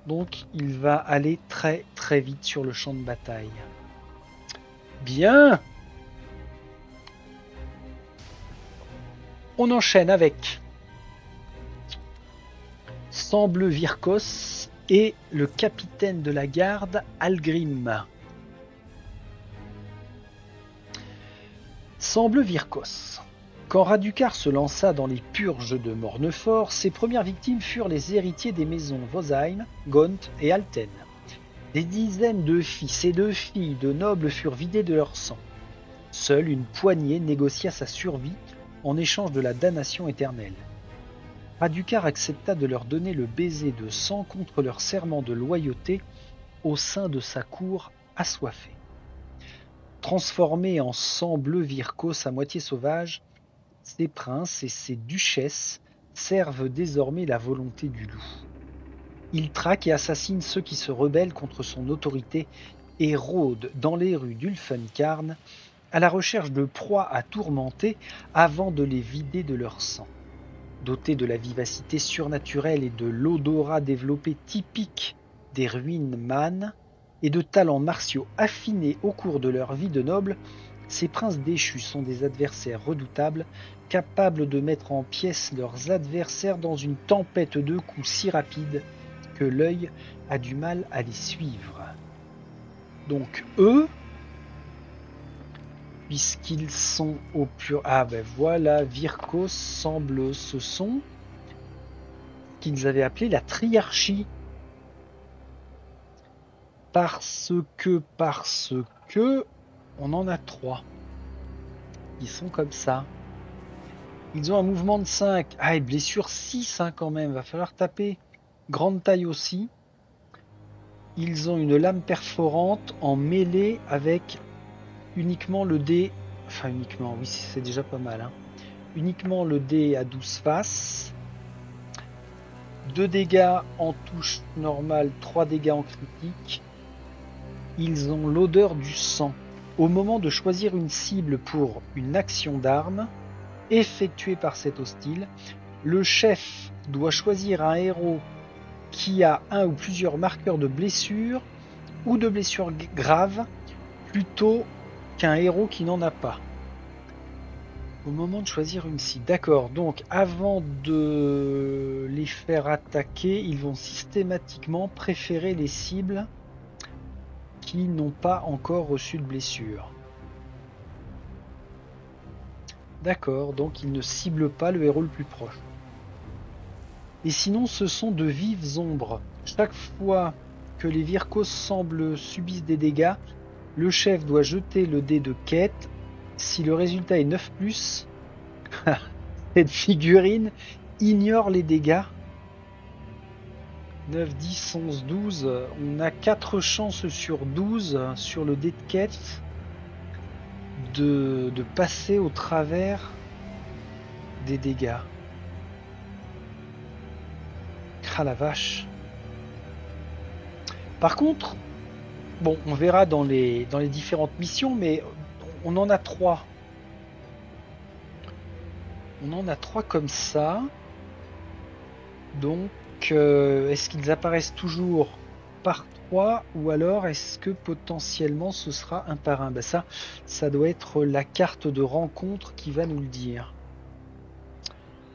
Speaker 1: Donc, il va aller très très vite sur le champ de bataille. Bien. On enchaîne avec Semble Virkos et le capitaine de la garde Algrim. Semble Virkos. Quand Raducar se lança dans les purges de Mornefort, ses premières victimes furent les héritiers des maisons Vosheim, Gaunt et Alten. Des dizaines de fils et de filles de nobles furent vidés de leur sang. Seule une poignée négocia sa survie en échange de la damnation éternelle. Raducar accepta de leur donner le baiser de sang contre leur serment de loyauté au sein de sa cour assoiffée. Transformés en sang bleu Virkos à moitié sauvage, ses princes et ses duchesses servent désormais la volonté du loup. Il traque et assassine ceux qui se rebellent contre son autorité et rôde dans les rues d'Ulfenkarn à la recherche de proies à tourmenter avant de les vider de leur sang. Doté de la vivacité surnaturelle et de l'odorat développé typique des ruines manes et de talents martiaux affinés au cours de leur vie de noble, ces princes déchus sont des adversaires redoutables, capables de mettre en pièces leurs adversaires dans une tempête de coups si rapide que l'œil a du mal à les suivre. Donc eux, puisqu'ils sont au pur... Ah ben voilà, Virkos semble, ce sont qu'ils avaient appelé la triarchie. Parce que, on en a 3. Ils sont comme ça. Ils ont un mouvement de 5. Ah, et blessure 6 hein, quand même, va falloir taper. Grande taille aussi. Ils ont une lame perforante en mêlée avec uniquement le dé. Enfin, uniquement, oui, c'est déjà pas mal. Hein. Uniquement le dé à 12 faces. 2 dégâts en touche normale, 3 dégâts en critique. Ils ont l'odeur du sang. Au moment de choisir une cible pour une action d'arme effectuée par cet hostile, le chef doit choisir un héros qui a un ou plusieurs marqueurs de blessures ou de blessures graves plutôt qu'un héros qui n'en a pas. Au moment de choisir une cible. D'accord, donc avant de les faire attaquer, ils vont systématiquement préférer les cibles qui n'ont pas encore reçu de blessure. D'accord, donc ils ne ciblent pas le héros le plus proche. Et sinon, ce sont de vives ombres. Chaque fois que les Virkos semblent subissent des dégâts, le chef doit jeter le dé de quête. Si le résultat est 9+, cette figurine ignore les dégâts. 9, 10, 11, 12. On a 4 chances sur 12 sur le dé de quête de passer au travers des dégâts. Ah la vache. Par contre, bon, on verra dans les différentes missions, mais on en a 3. On en a 3 comme ça. Donc, est-ce qu'ils apparaissent toujours par 3 ou alors est-ce que potentiellement ce sera un par un? Ben ça doit être la carte de rencontre qui va nous le dire.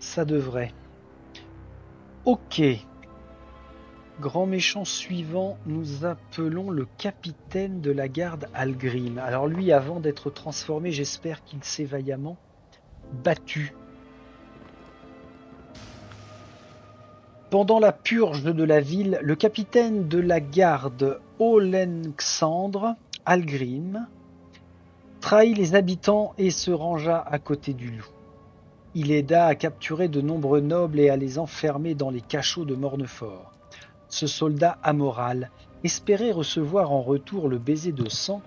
Speaker 1: Ça devrait. Ok. Grand méchant suivant, nous appelons le capitaine de la garde Algrim. Alors lui, avant d'être transformé, j'espère qu'il s'est vaillamment battu. Pendant la purge de la ville, le capitaine de la garde Olenxandre, Algrim, trahit les habitants et se rangea à côté du loup. Il aida à capturer de nombreux nobles et à les enfermer dans les cachots de Mornefort. Ce soldat amoral espérait recevoir en retour le baiser de sang,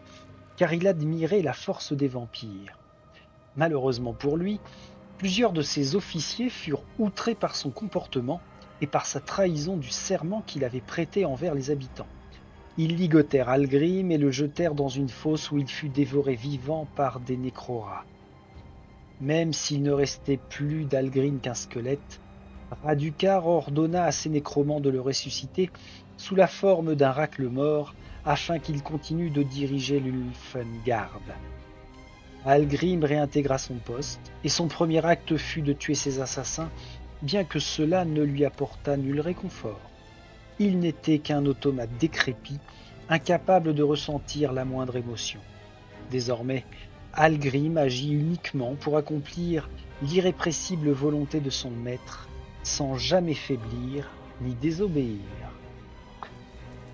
Speaker 1: car il admirait la force des vampires. Malheureusement pour lui, plusieurs de ses officiers furent outrés par son comportement et par sa trahison du serment qu'il avait prêté envers les habitants. Ils ligotèrent Algrim et le jetèrent dans une fosse où il fut dévoré vivant par des nécrorats. Même s'il ne restait plus d'Algrim qu'un squelette, Raducar ordonna à ses nécromants de le ressusciter sous la forme d'un racle mort afin qu'il continue de diriger l'Ulfengard. Algrim réintégra son poste et son premier acte fut de tuer ses assassins, bien que cela ne lui apportât nul réconfort. Il n'était qu'un automate décrépit, incapable de ressentir la moindre émotion. Désormais, Algrim agit uniquement pour accomplir l'irrépressible volonté de son maître, sans jamais faiblir ni désobéir.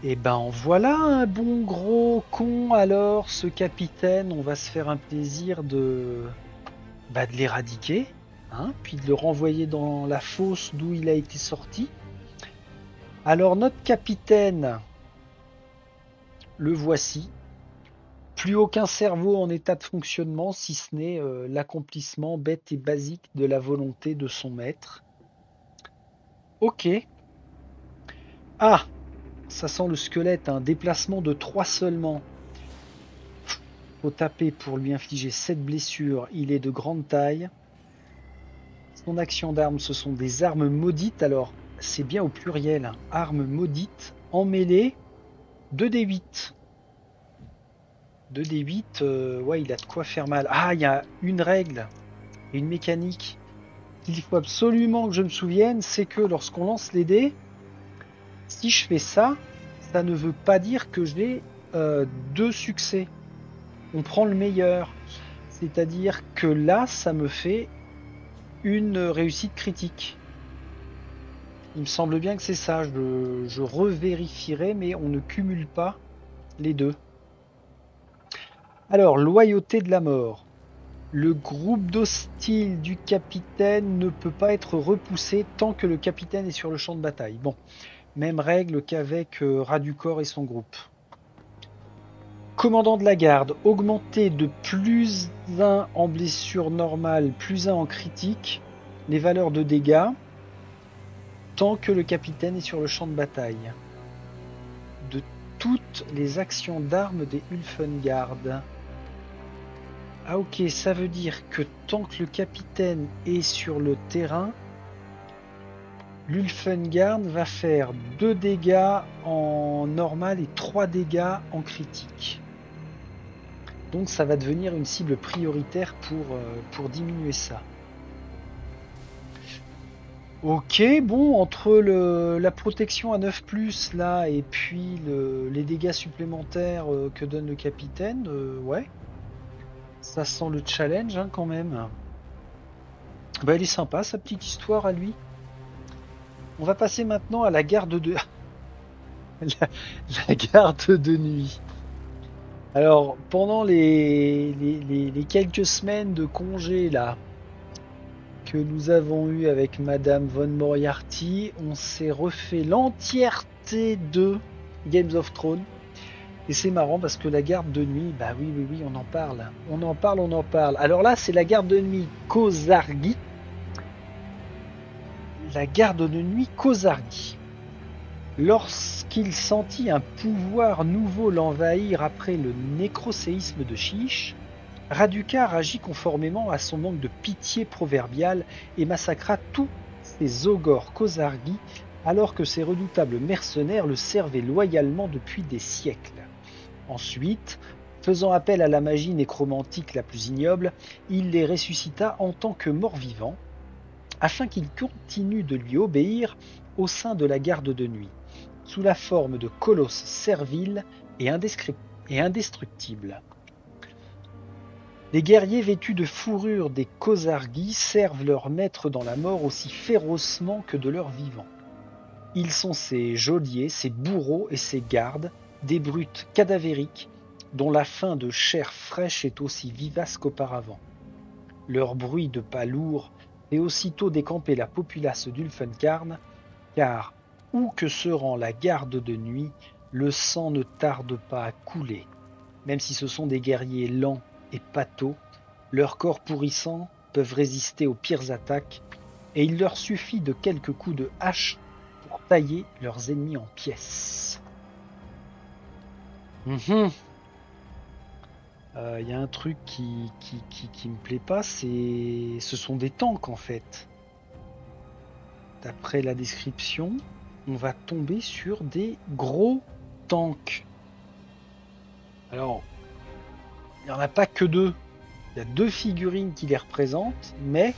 Speaker 1: Et ben en voilà un bon gros con alors, ce capitaine, on va se faire un plaisir de l'éradiquer, hein, puis de le renvoyer dans la fosse d'où il a été sorti. Alors notre capitaine, le voici. Plus aucun cerveau en état de fonctionnement, si ce n'est l'accomplissement bête et basique de la volonté de son maître. Ok. Ah, ça sent le squelette, un déplacement de 3 seulement. Faut taper pour lui infliger 7 blessures. Il est de grande taille. Son action d'arme, ce sont des armes maudites. Alors, c'est bien au pluriel. Hein. Armes maudites en mêlée. 2d8. 2d8, ouais, il a de quoi faire mal. Ah, il y a une règle et une mécanique qu'il faut absolument que je me souvienne, c'est que lorsqu'on lance les dés, si je fais ça, ça ne veut pas dire que j'ai 2 succès. On prend le meilleur. C'est-à-dire que là, ça me fait une réussite critique. Il me semble bien que c'est ça. Je revérifierai, mais on ne cumule pas les deux. Alors, loyauté de la mort. Le groupe d'hostiles du capitaine ne peut pas être repoussé tant que le capitaine est sur le champ de bataille. Bon, même règle qu'avec Raducor et son groupe. Commandant de la garde, augmenté de plus 1 en blessure normale, plus 1 en critique, les valeurs de dégâts, tant que le capitaine est sur le champ de bataille. De toutes les actions d'armes des Ulfengard. Ah ok, ça veut dire que tant que le capitaine est sur le terrain, l'Ulfengard va faire 2 dégâts en normal et 3 dégâts en critique. Donc ça va devenir une cible prioritaire pour diminuer ça. Ok, bon, entre la protection à 9+, là, et puis les dégâts supplémentaires que donne le capitaine, ouais. Ça sent le challenge, hein, quand même. Bah, elle est sympa, sa petite histoire à lui. On va passer maintenant à la garde de... la garde de nuit. Alors, pendant les quelques semaines de congé, là, que nous avons eu avec Madame Von Moriarty, on s'est refait l'entièreté de Games of Thrones. Et c'est marrant parce que la garde de nuit, bah oui, on en parle. On en parle. Alors là, c'est la garde de nuit Kozargi. La garde de nuit Kozargi. Lorsqu'il sentit un pouvoir nouveau l'envahir après le nécroséisme de Chiche, Raducar agit conformément à son manque de pitié proverbiale et massacra tous ses ogres Kozargi alors que ses redoutables mercenaires le servaient loyalement depuis des siècles. Ensuite, faisant appel à la magie nécromantique la plus ignoble, il les ressuscita en tant que morts-vivants, afin qu'ils continuent de lui obéir au sein de la garde de nuit, sous la forme de colosses serviles et indestructibles. Les guerriers vêtus de fourrure des Kozargi servent leur maître dans la mort aussi férocement que de leur vivant. Ils sont ses geôliers, ses bourreaux et ses gardes, des brutes cadavériques dont la faim de chair fraîche est aussi vivace qu'auparavant. Leur bruit de pas lourds fait aussitôt décamper la populace d'Ulfenkarn, car où que se rend la garde de nuit, le sang ne tarde pas à couler. Même si ce sont des guerriers lents et pâteaux, leurs corps pourrissants peuvent résister aux pires attaques, et il leur suffit de quelques coups de hache pour tailler leurs ennemis en pièces. Y a un truc qui me plaît pas, ce sont des tanks en fait. D'après la description, on va tomber sur des gros tanks. Alors, il n'y en a pas que 2. Il y a 2 figurines qui les représentent, mais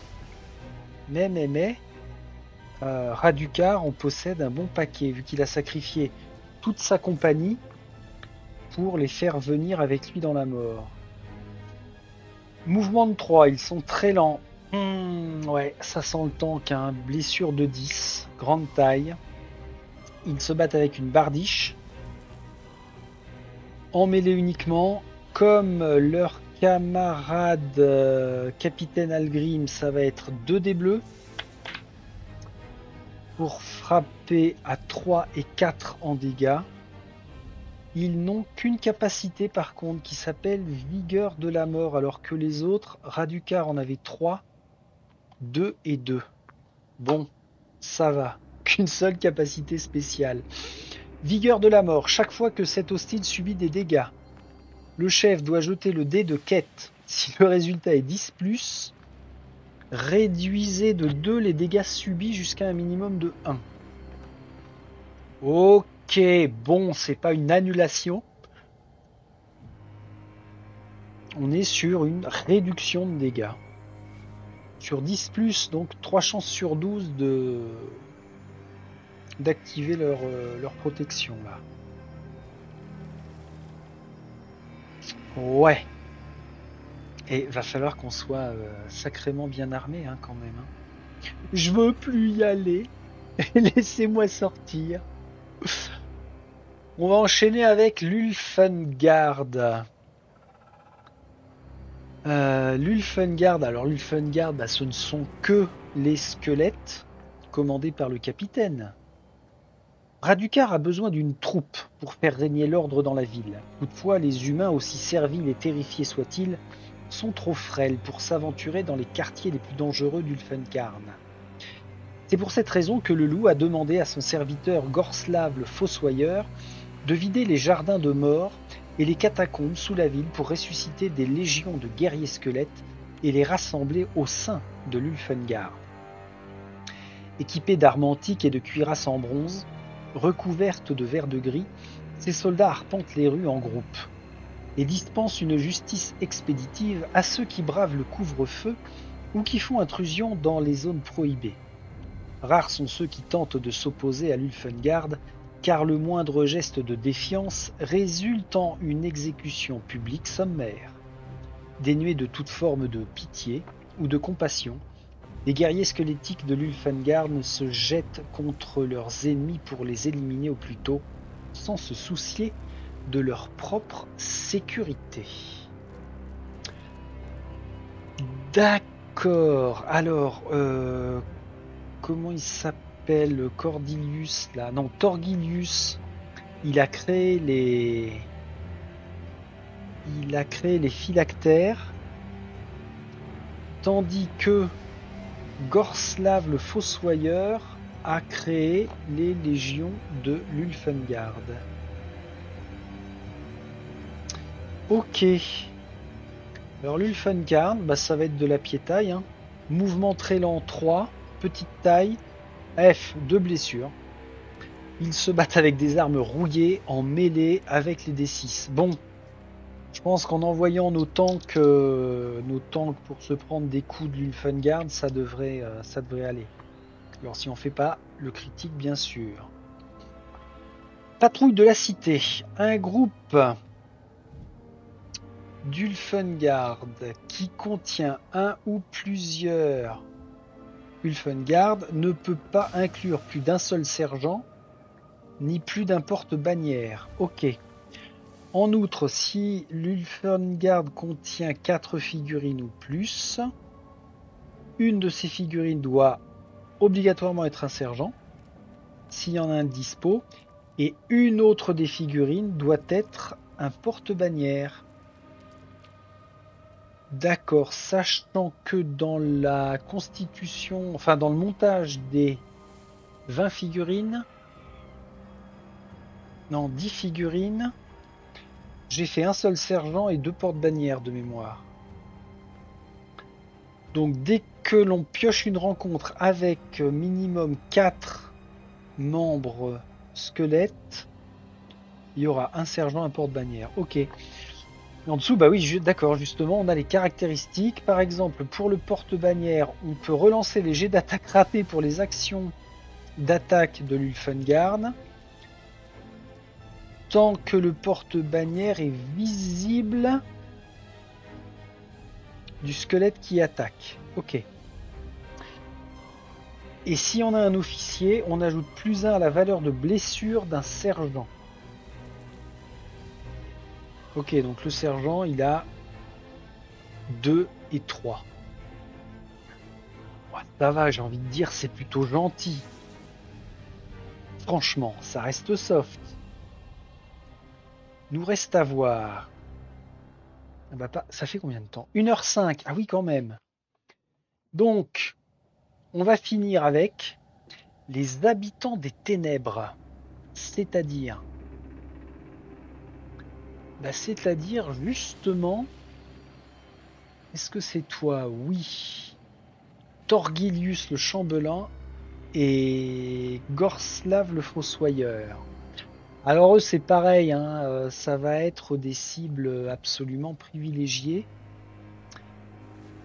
Speaker 1: Raducar en possède un bon paquet, vu qu'il a sacrifié toute sa compagnie pour les faire venir avec lui dans la mort. Mouvement de 3, ils sont très lents. Ouais, ça sent le tank, hein. Blessure de 10, grande taille. Ils se battent avec une bardiche. En mêlée uniquement. Comme leur camarade Capitaine Algrim, ça va être 2 dés bleus. Pour frapper à 3 et 4 en dégâts. Ils n'ont qu'une capacité par contre qui s'appelle Vigueur de la mort, alors que les autres, Radukar en avait 3, 2 et 2. Bon, ça va. Qu'une seule capacité spéciale. Vigueur de la mort. Chaque fois que cet hostile subit des dégâts, le chef doit jeter le dé de quête. Si le résultat est 10+, réduisez de 2 les dégâts subis jusqu'à un minimum de 1. Ok, bon, c'est pas une annulation. On est sur une réduction de dégâts. Sur 10+, donc 3 chances sur 12 d'activer leur protection là. Ouais. Et va falloir qu'on soit sacrément bien armé hein, quand même. Hein. Je veux plus y aller. Laissez-moi sortir. On va enchaîner avec l'Ulfengard. L'Ulfengard, alors l'Ulfengard, bah, ce ne sont que les squelettes commandés par le capitaine. Radukar a besoin d'une troupe pour faire régner l'ordre dans la ville. Toutefois, les humains, aussi serviles et terrifiés soient-ils, sont trop frêles pour s'aventurer dans les quartiers les plus dangereux d'Ulfengarn. C'est pour cette raison que le loup a demandé à son serviteur Gorslav le Fossoyeur de vider les jardins de mort et les catacombes sous la ville pour ressusciter des légions de guerriers squelettes et les rassembler au sein de l'Ulfengard. Équipés d'armes antiques et de cuirasses en bronze, recouvertes de verre de gris, ces soldats arpentent les rues en groupe et dispensent une justice expéditive à ceux qui bravent le couvre-feu ou qui font intrusion dans les zones prohibées. Rares sont ceux qui tentent de s'opposer à l'Ulfengard, car le moindre geste de défiance résulte en une exécution publique sommaire. Dénués de toute forme de pitié ou de compassion, les guerriers squelettiques de l'Ulfengard se jettent contre leurs ennemis pour les éliminer au plus tôt, sans se soucier de leur propre sécurité. D'accord, alors, comment il s'appelle Cordilius là? Non, Torgilius. Il a créé les phylactères, tandis que Gorslav le Fossoyeur a créé les légions de l'Ulfengard. Ok. Alors l'Ulfengard, bah, ça va être de la piétaille. Hein. Mouvement très lent 3, petite taille, F, 2 blessures. Ils se battent avec des armes rouillées en mêlée avec les D6. Bon, je pense qu'en envoyant nos tanks pour se prendre des coups de l'Ulfengard, ça devrait aller. Alors si on fait pas le critique, bien sûr. Patrouille de la cité. Un groupe d'Ulfengard qui contient un ou plusieurs Ulfengard ne peut pas inclure plus d'un seul sergent ni plus d'un porte-bannière. Ok. En outre, si l'Ulfengard contient 4 figurines ou plus, une de ces figurines doit obligatoirement être un sergent, s'il y en a un dispo, et une autre des figurines doit être un porte-bannière. D'accord, sachant que dans la constitution, enfin dans le montage des 20 figurines, non, 10 figurines, j'ai fait un seul sergent et 2 porte-bannières de mémoire. Donc dès que l'on pioche une rencontre avec minimum 4 membres squelettes, il y aura un sergent, un porte-bannière. Ok. Et en dessous, bah oui, d'accord, justement, on a les caractéristiques. Par exemple, pour le porte-bannière, on peut relancer les jets d'attaque ratée pour les actions d'attaque de l'Ulfengard. Tant que le porte-bannière est visible du squelette qui attaque. Ok. Et si on a un officier, on ajoute +1 à la valeur de blessure d'un sergent. Ok, donc le sergent, il a 2 et 3. Ouais, ça va, j'ai envie de dire, c'est plutôt gentil. Franchement, ça reste soft. Nous reste à voir. Ça fait combien de temps? 1h05. Ah oui, quand même. Donc, on va finir avec les habitants des ténèbres. C'est-à-dire, c'est-à-dire justement, est-ce que c'est toi? Oui. Torgilius le chambellan et Gorslav le fossoyeur. Alors eux, c'est pareil, hein, ça va être des cibles absolument privilégiées.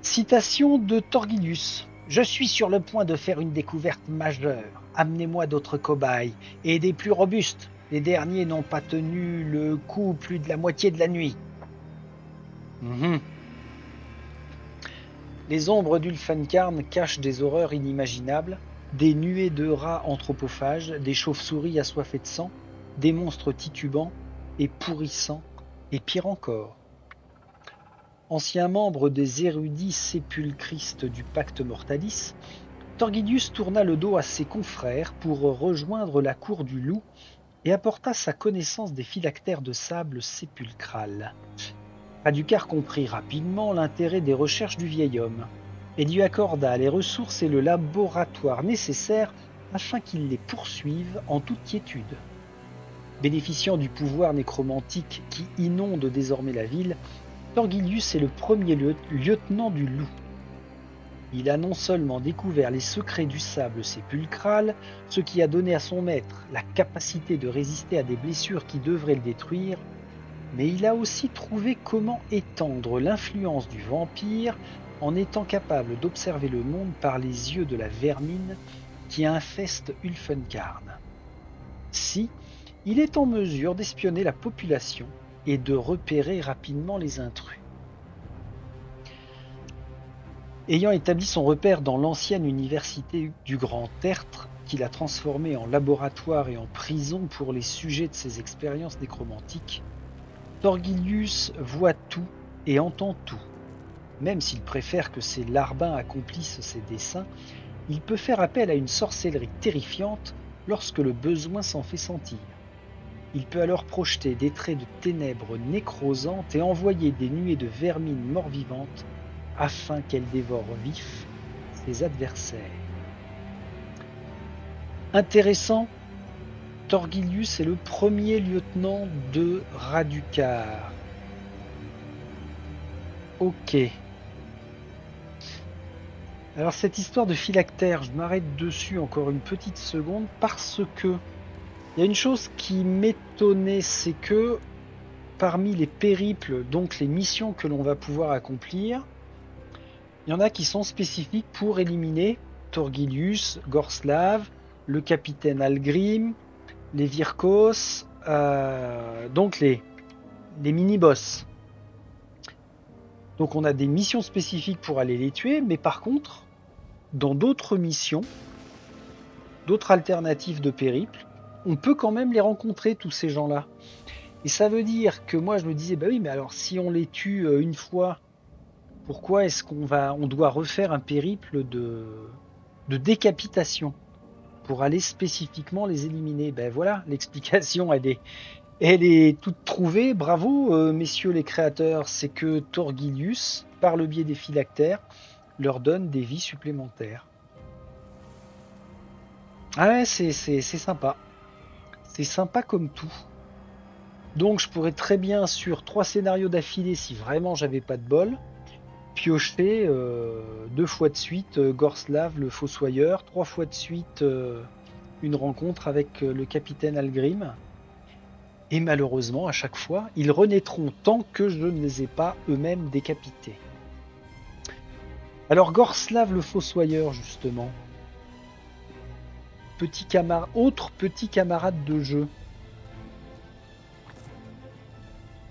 Speaker 1: Citation de Torgilius. Je suis sur le point de faire une découverte majeure. Amenez-moi d'autres cobayes, et des plus robustes. Les derniers n'ont pas tenu le coup plus de la moitié de la nuit. Les ombres d'Ulfenkarn cachent des horreurs inimaginables, des nuées de rats anthropophages, des chauves-souris assoiffées de sang, des monstres titubants et pourrissants, et pire encore. Ancien membre des érudits sépulcristes du Pacte Mortalis, Torgilius tourna le dos à ses confrères pour rejoindre la cour du loup et apporta sa connaissance des phylactères de sable sépulcral. Raducar comprit rapidement l'intérêt des recherches du vieil homme et lui accorda les ressources et le laboratoire nécessaires afin qu'il les poursuive en toute quiétude. Bénéficiant du pouvoir nécromantique qui inonde désormais la ville, Torgilius est le premier lieutenant du loup. Il a non seulement découvert les secrets du sable sépulcral, ce qui a donné à son maître la capacité de résister à des blessures qui devraient le détruire, mais il a aussi trouvé comment étendre l'influence du vampire en étant capable d'observer le monde par les yeux de la vermine qui infeste Ulfenkarn. Si, il est en mesure d'espionner la population et de repérer rapidement les intrus. Ayant établi son repère dans l'ancienne université du Grand Tertre, qu'il a transformée en laboratoire et en prison pour les sujets de ses expériences nécromantiques, Torgilius voit tout et entend tout. Même s'il préfère que ses larbins accomplissent ses desseins, il peut faire appel à une sorcellerie terrifiante lorsque le besoin s'en fait sentir. Il peut alors projeter des traits de ténèbres nécrosantes et envoyer des nuées de vermines mort-vivantes afin qu'elles dévorent vifs ses adversaires. Intéressant, Torgilius est le premier lieutenant de Raducar. Ok. Alors cette histoire de phylactère, je m'arrête dessus encore une petite seconde parce que il y a une chose qui m'étonnait, c'est que parmi les périples, donc les missions que l'on va pouvoir accomplir, il y en a qui sont spécifiques pour éliminer Torgilius, Gorslav, le capitaine Algrim, les Virkos, donc les mini-boss. Donc on a des missions spécifiques pour aller les tuer, mais par contre, dans d'autres missions, d'autres alternatives de périple, on peut quand même les rencontrer, tous ces gens-là. Et ça veut dire que moi je me disais, bah oui, mais alors si on les tue une fois, pourquoi est-ce on doit refaire un périple de décapitation pour aller spécifiquement les éliminer? Ben voilà, l'explication elle est toute trouvée. Bravo messieurs les créateurs, c'est que Torgilius, par le biais des phylactères, leur donne des vies supplémentaires. Ah ouais, c'est sympa. C'est sympa comme tout. Donc je pourrais très bien, sur 3 scénarios d'affilée, si vraiment j'avais pas de bol, piocher 2 fois de suite Gorslav le fossoyeur, 3 fois de suite une rencontre avec le capitaine Algrim. Et malheureusement, à chaque fois, ils renaîtront tant que je ne les ai pas eux-mêmes décapités. Alors Gorslav le fossoyeur, justement, autre petit camarade de jeu,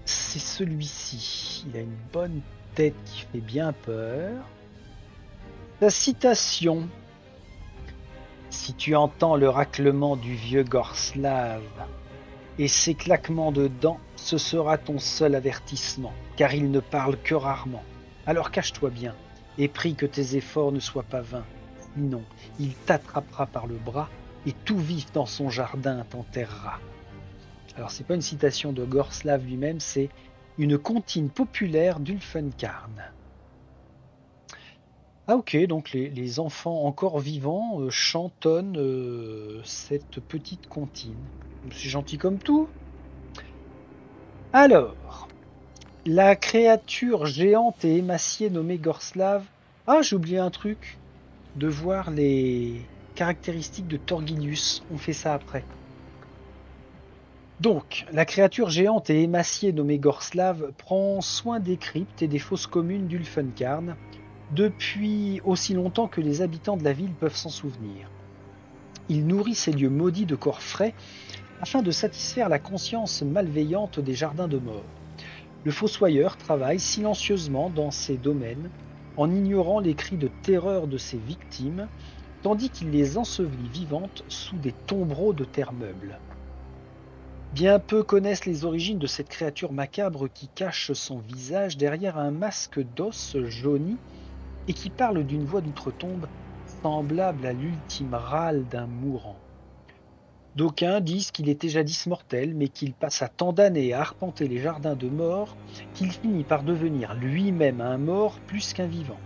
Speaker 1: c'est celui-ci. Il a une bonne tête qui fait bien peur. La citation. Si tu entends le raclement du vieux Gorslav et ses claquements de dents, ce sera ton seul avertissement, car il ne parle que rarement. Alors cache-toi bien et prie que tes efforts ne soient pas vains. Sinon, il t'attrapera par le bras et tout vif dans son jardin t'enterrera. Alors c'est pas une citation de Gorslav lui-même, c'est une comptine populaire d'Ulfenkarn. Ah ok, donc les enfants encore vivants chantonnent cette petite comptine. C'est gentil comme tout. Alors, la créature géante et émaciée nommée Gorslav. Ah, j'ai oublié un truc. De voir les caractéristiques de Torgilius. On fait ça après. Donc, la créature géante et émaciée nommée Gorslav prend soin des cryptes et des fosses communes d'Ulfenkarn depuis aussi longtemps que les habitants de la ville peuvent s'en souvenir. Il nourrit ces lieux maudits de corps frais afin de satisfaire la conscience malveillante des jardins de mort. Le fossoyeur travaille silencieusement dans ces domaines en ignorant les cris de terreur de ses victimes, tandis qu'il les ensevelit vivantes sous des tombereaux de terre meuble. Bien peu connaissent les origines de cette créature macabre qui cache son visage derrière un masque d'os jauni et qui parle d'une voix d'outre-tombe semblable à l'ultime râle d'un mourant. D'aucuns disent qu'il était jadis mortel, mais qu'il passa tant d'années à arpenter les jardins de mort qu'il finit par devenir lui-même un mort plus qu'un vivant.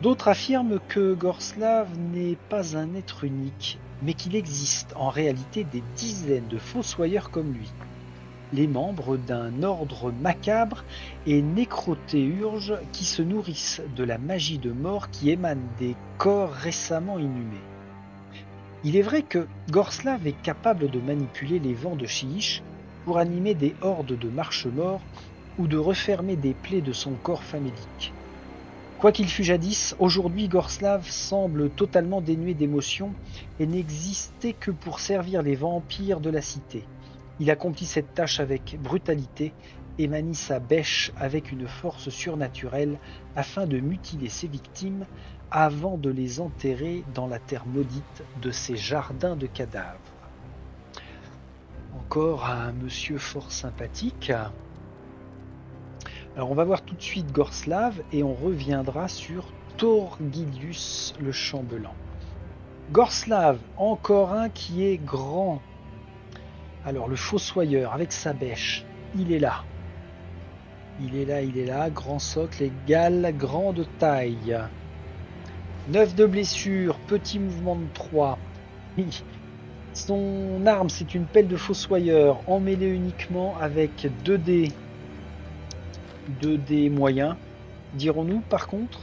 Speaker 1: D'autres affirment que Gorslav n'est pas un être unique, mais qu'il existe en réalité des dizaines de fossoyeurs comme lui, les membres d'un ordre macabre et nécrotéurge qui se nourrissent de la magie de mort qui émane des corps récemment inhumés. Il est vrai que Gorslav est capable de manipuler les vents de Shiish pour animer des hordes de marche-morts ou de refermer des plaies de son corps famélique. Quoi qu'il fût jadis, aujourd'hui Gorslav semble totalement dénué d'émotion et n'existait que pour servir les vampires de la cité. Il accomplit cette tâche avec brutalité et manie sa bêche avec une force surnaturelle afin de mutiler ses victimes avant de les enterrer dans la terre maudite de ces jardins de cadavres. Encore un monsieur fort sympathique. Alors on va voir tout de suite Gorslav et on reviendra sur Torgilius le chambellan. Gorslav, encore un qui est grand. Alors le fossoyeur avec sa bêche, il est là. Il est là, grand socle égal, grande taille. 9 de blessure, petit mouvement de 3. Son arme, c'est une pelle de fossoyeur, emmêlée uniquement avec 2 dés moyens, dirons-nous par contre.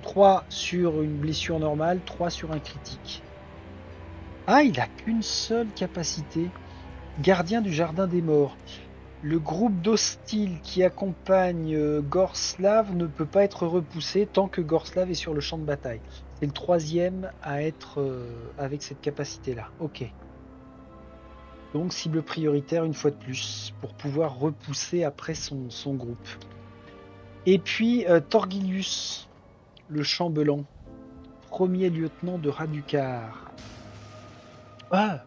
Speaker 1: 3 sur une blessure normale, 3 sur un critique. Ah, il n'a qu'une seule capacité. Gardien du jardin des morts. Le groupe d'hostiles qui accompagne Gorslav ne peut pas être repoussé tant que Gorslav est sur le champ de bataille. C'est le 3e à être avec cette capacité-là. Ok. Donc cible prioritaire une fois de plus pour pouvoir repousser après son groupe. Et puis Torgilius, le chambellan, premier lieutenant de Radukar. Ah,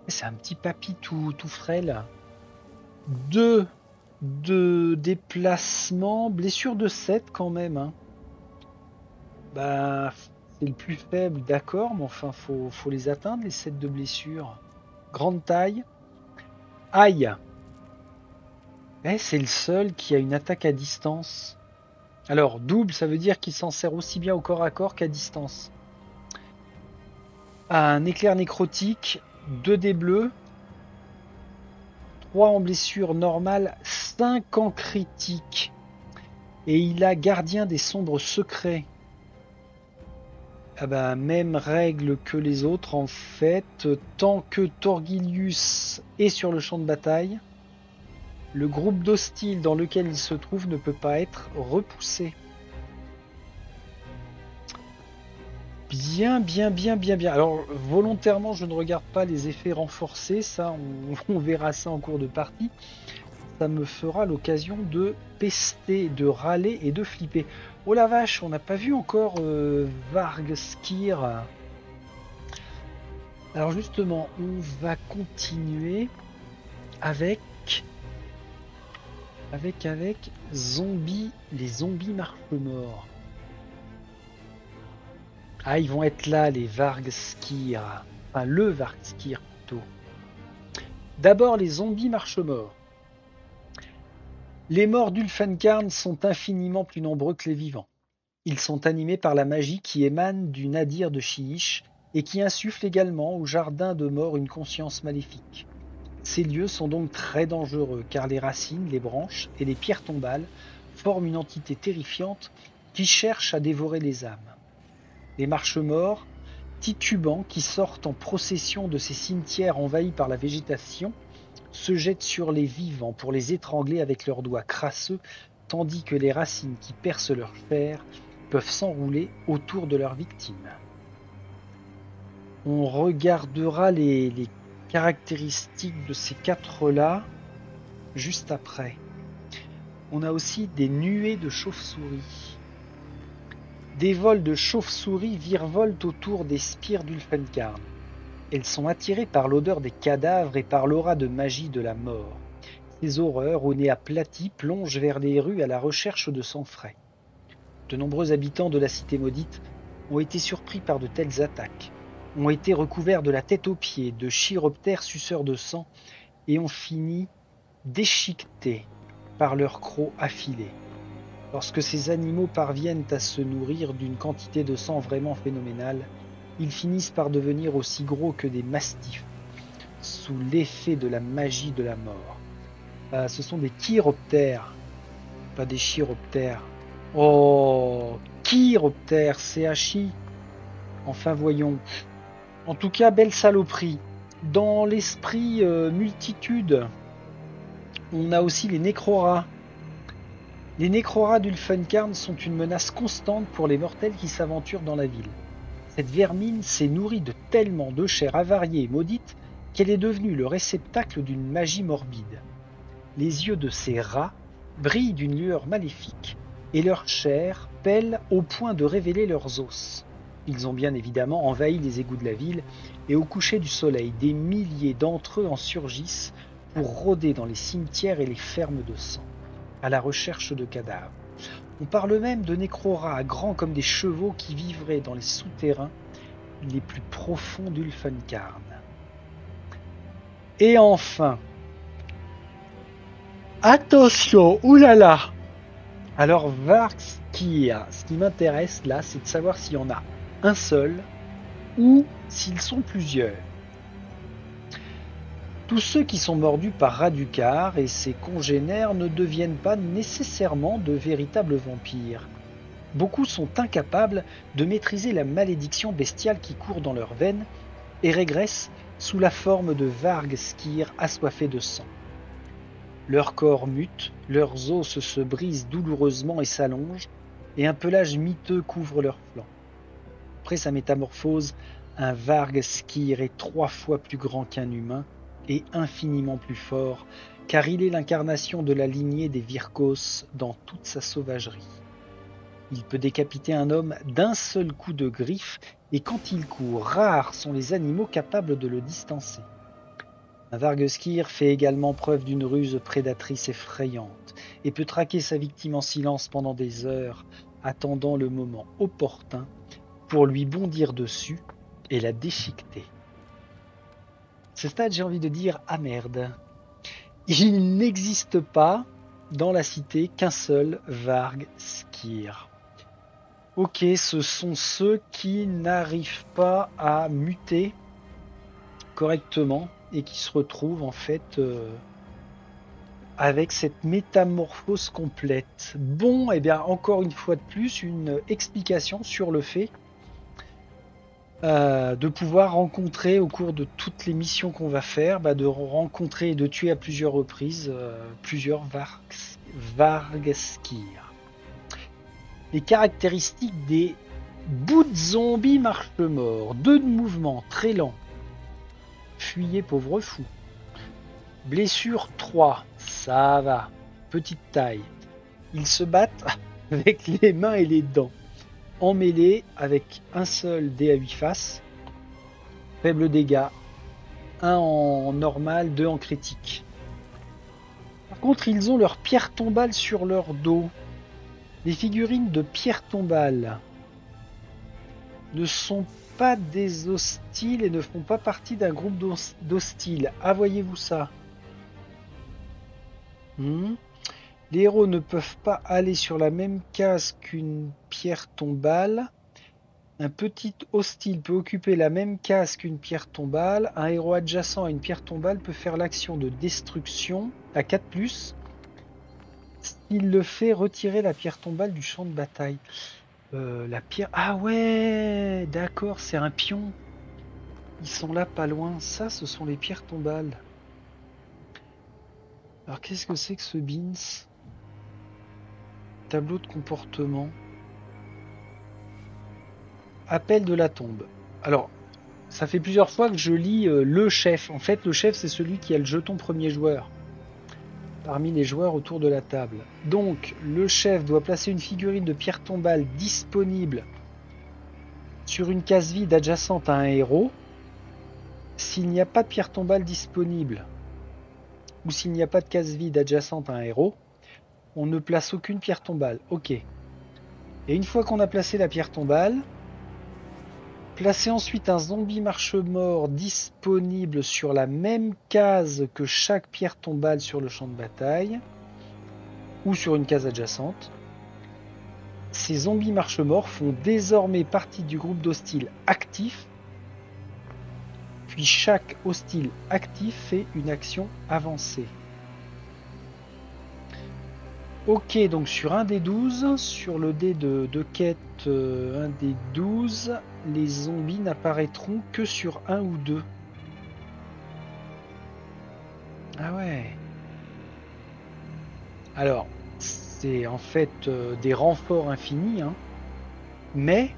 Speaker 1: c'est un petit papy tout frêle. 2 de déplacement, blessure de 7 quand même. Hein. Bah, c'est le plus faible, d'accord, mais enfin, faut les atteindre, les 7 de blessure. Grande taille. Aïe. C'est le seul qui a une attaque à distance. Alors, double, ça veut dire qu'il s'en sert aussi bien au corps à corps qu'à distance. Un éclair nécrotique, 2 dés bleus. 3 en blessure normale, 5 en critique. Et il a gardien des sombres secrets. Ah bah, même règle que les autres en fait. Tant que Torgilius est sur le champ de bataille, le groupe d'hostiles dans lequel il se trouve ne peut pas être repoussé. Bien. Alors, volontairement, je ne regarde pas les effets renforcés. Ça, on verra ça en cours de partie. ça me fera l'occasion de pester, de râler et de flipper. Oh la vache, on n'a pas vu encore Vargskir. Alors justement, on va continuer avec zombies, les zombies marche-morts. Ah, ils vont être là, les Vargskir. Enfin, le Vargskir plutôt. D'abord, les zombies marche-morts. Les morts d'Ulfenkarn sont infiniment plus nombreux que les vivants. Ils sont animés par la magie qui émane du nadir de Shyish et qui insuffle également au jardin de mort une conscience maléfique. Ces lieux sont donc très dangereux car les racines, les branches et les pierres tombales forment une entité terrifiante qui cherche à dévorer les âmes. Les marche-morts, titubants qui sortent en procession de ces cimetières envahis par la végétation, se jettent sur les vivants pour les étrangler avec leurs doigts crasseux, tandis que les racines qui percent leur chair peuvent s'enrouler autour de leurs victimes. On regardera les caractéristiques de ces quatre-là juste après. On a aussi des nuées de chauves-souris. Des vols de chauves-souris virevoltent autour des spires d'Ulfenkarn. Elles sont attirées par l'odeur des cadavres et par l'aura de magie de la mort. Ces horreurs, au nez aplati, plongent vers les rues à la recherche de sang frais. De nombreux habitants de la cité maudite ont été surpris par de telles attaques, ont été recouverts de la tête aux pieds de chiroptères suceurs de sang et ont fini déchiquetés par leurs crocs affilés. Lorsque ces animaux parviennent à se nourrir d'une quantité de sang vraiment phénoménale, ils finissent par devenir aussi gros que des mastifs, sous l'effet de la magie de la mort. Ce sont des chiroptères, pas des chiroptères. Oh, chiroptères, CHI. Enfin voyons. En tout cas, belle saloperie. Dans l'esprit multitude, on a aussi les nécroras. Les nécroras d'Ulfenkarn sont une menace constante pour les mortels qui s'aventurent dans la ville. Cette vermine s'est nourrie de tellement de chair avariée et maudite qu'elle est devenue le réceptacle d'une magie morbide. Les yeux de ces rats brillent d'une lueur maléfique et leur chair pèle au point de révéler leurs os. Ils ont bien évidemment envahi les égouts de la ville et au coucher du soleil, des milliers d'entre eux en surgissent pour rôder dans les cimetières et les fermes de sang, à la recherche de cadavres. On parle même de nécroras grands comme des chevaux qui vivraient dans les souterrains les plus profonds d'Ulfenkarn. Et enfin, attention, oulala. Alors Vargskir, ce qui m'intéresse là, c'est de savoir s'il y en a un seul ou s'ils sont plusieurs. Tous ceux qui sont mordus par Radukar et ses congénères ne deviennent pas nécessairement de véritables vampires. Beaucoup sont incapables de maîtriser la malédiction bestiale qui court dans leurs veines et régressent sous la forme de Vargskir assoiffés de sang. Leurs corps mutent, leurs os se brisent douloureusement et s'allongent, et un pelage miteux couvre leurs flancs. Après sa métamorphose, un Vargskir est 3 fois plus grand qu'un humain, et infiniment plus fort, car il est l'incarnation de la lignée des Virkos dans toute sa sauvagerie. Il peut décapiter un homme d'un seul coup de griffe, et quand il court, rares sont les animaux capables de le distancer. Un Vargskir fait également preuve d'une ruse prédatrice effrayante, et peut traquer sa victime en silence pendant des heures, attendant le moment opportun pour lui bondir dessus et la déchiqueter. À ce stade, j'ai envie de dire « Ah merde !» Il n'existe pas dans la cité qu'un seul Vargskir. Ok, ce sont ceux qui n'arrivent pas à muter correctement et qui se retrouvent en fait avec cette métamorphose complète. Bon, et bien encore une fois de plus, une explication sur le fait de pouvoir rencontrer au cours de toutes les missions qu'on va faire, de rencontrer et de tuer à plusieurs reprises plusieurs Vargskir. Les caractéristiques des bouts de zombies marche-mort, 2 de mouvement très lent. Fuyez pauvre fou. Blessure 3, Ça va. Petite taille. Ils se battent avec les mains et les dents. En mêlée, avec un seul dé à 8 faces. Faible dégâts. 1 en normal, 2 en critique. Par contre, ils ont leur pierre tombale sur leur dos. Les figurines de pierre tombale ne sont pas des hostiles et ne font pas partie d'un groupe d'hostiles. Ah, voyez-vous ça? Les héros ne peuvent pas aller sur la même case qu'une pierre tombale. Un petit hostile peut occuper la même case qu'une pierre tombale. Un héros adjacent à une pierre tombale peut faire l'action de destruction à 4+. S'il le fait, retirer la pierre tombale du champ de bataille. La pierre... Ah ouais, d'accord, c'est un pion. Ils sont là pas loin. Ça, ce sont les pierres tombales. Alors, qu'est-ce que c'est que ce Beans? Tableau de comportement. Appel de la tombe. Alors, ça fait plusieurs fois que je lis le chef. En fait, le chef, c'est celui qui a le jeton premier joueur parmi les joueurs autour de la table. Donc, le chef doit placer une figurine de pierre tombale disponible sur une case vide adjacente à un héros. S'il n'y a pas de pierre tombale disponible, ou s'il n'y a pas de case vide adjacente à un héros, on ne place aucune pierre tombale. Ok. Et une fois qu'on a placé la pierre tombale, placez ensuite un zombie marche-mort disponible sur la même case que chaque pierre tombale sur le champ de bataille, ou sur une case adjacente. Ces zombies marche-morts font désormais partie du groupe d'hostiles actifs, puis chaque hostile actif fait une action avancée. Ok, donc sur un des 12, sur le dé de quête, un des 12, les zombies n'apparaîtront que sur 1 ou 2. Ah ouais. Alors, c'est en fait des renforts infinis, hein. Mais,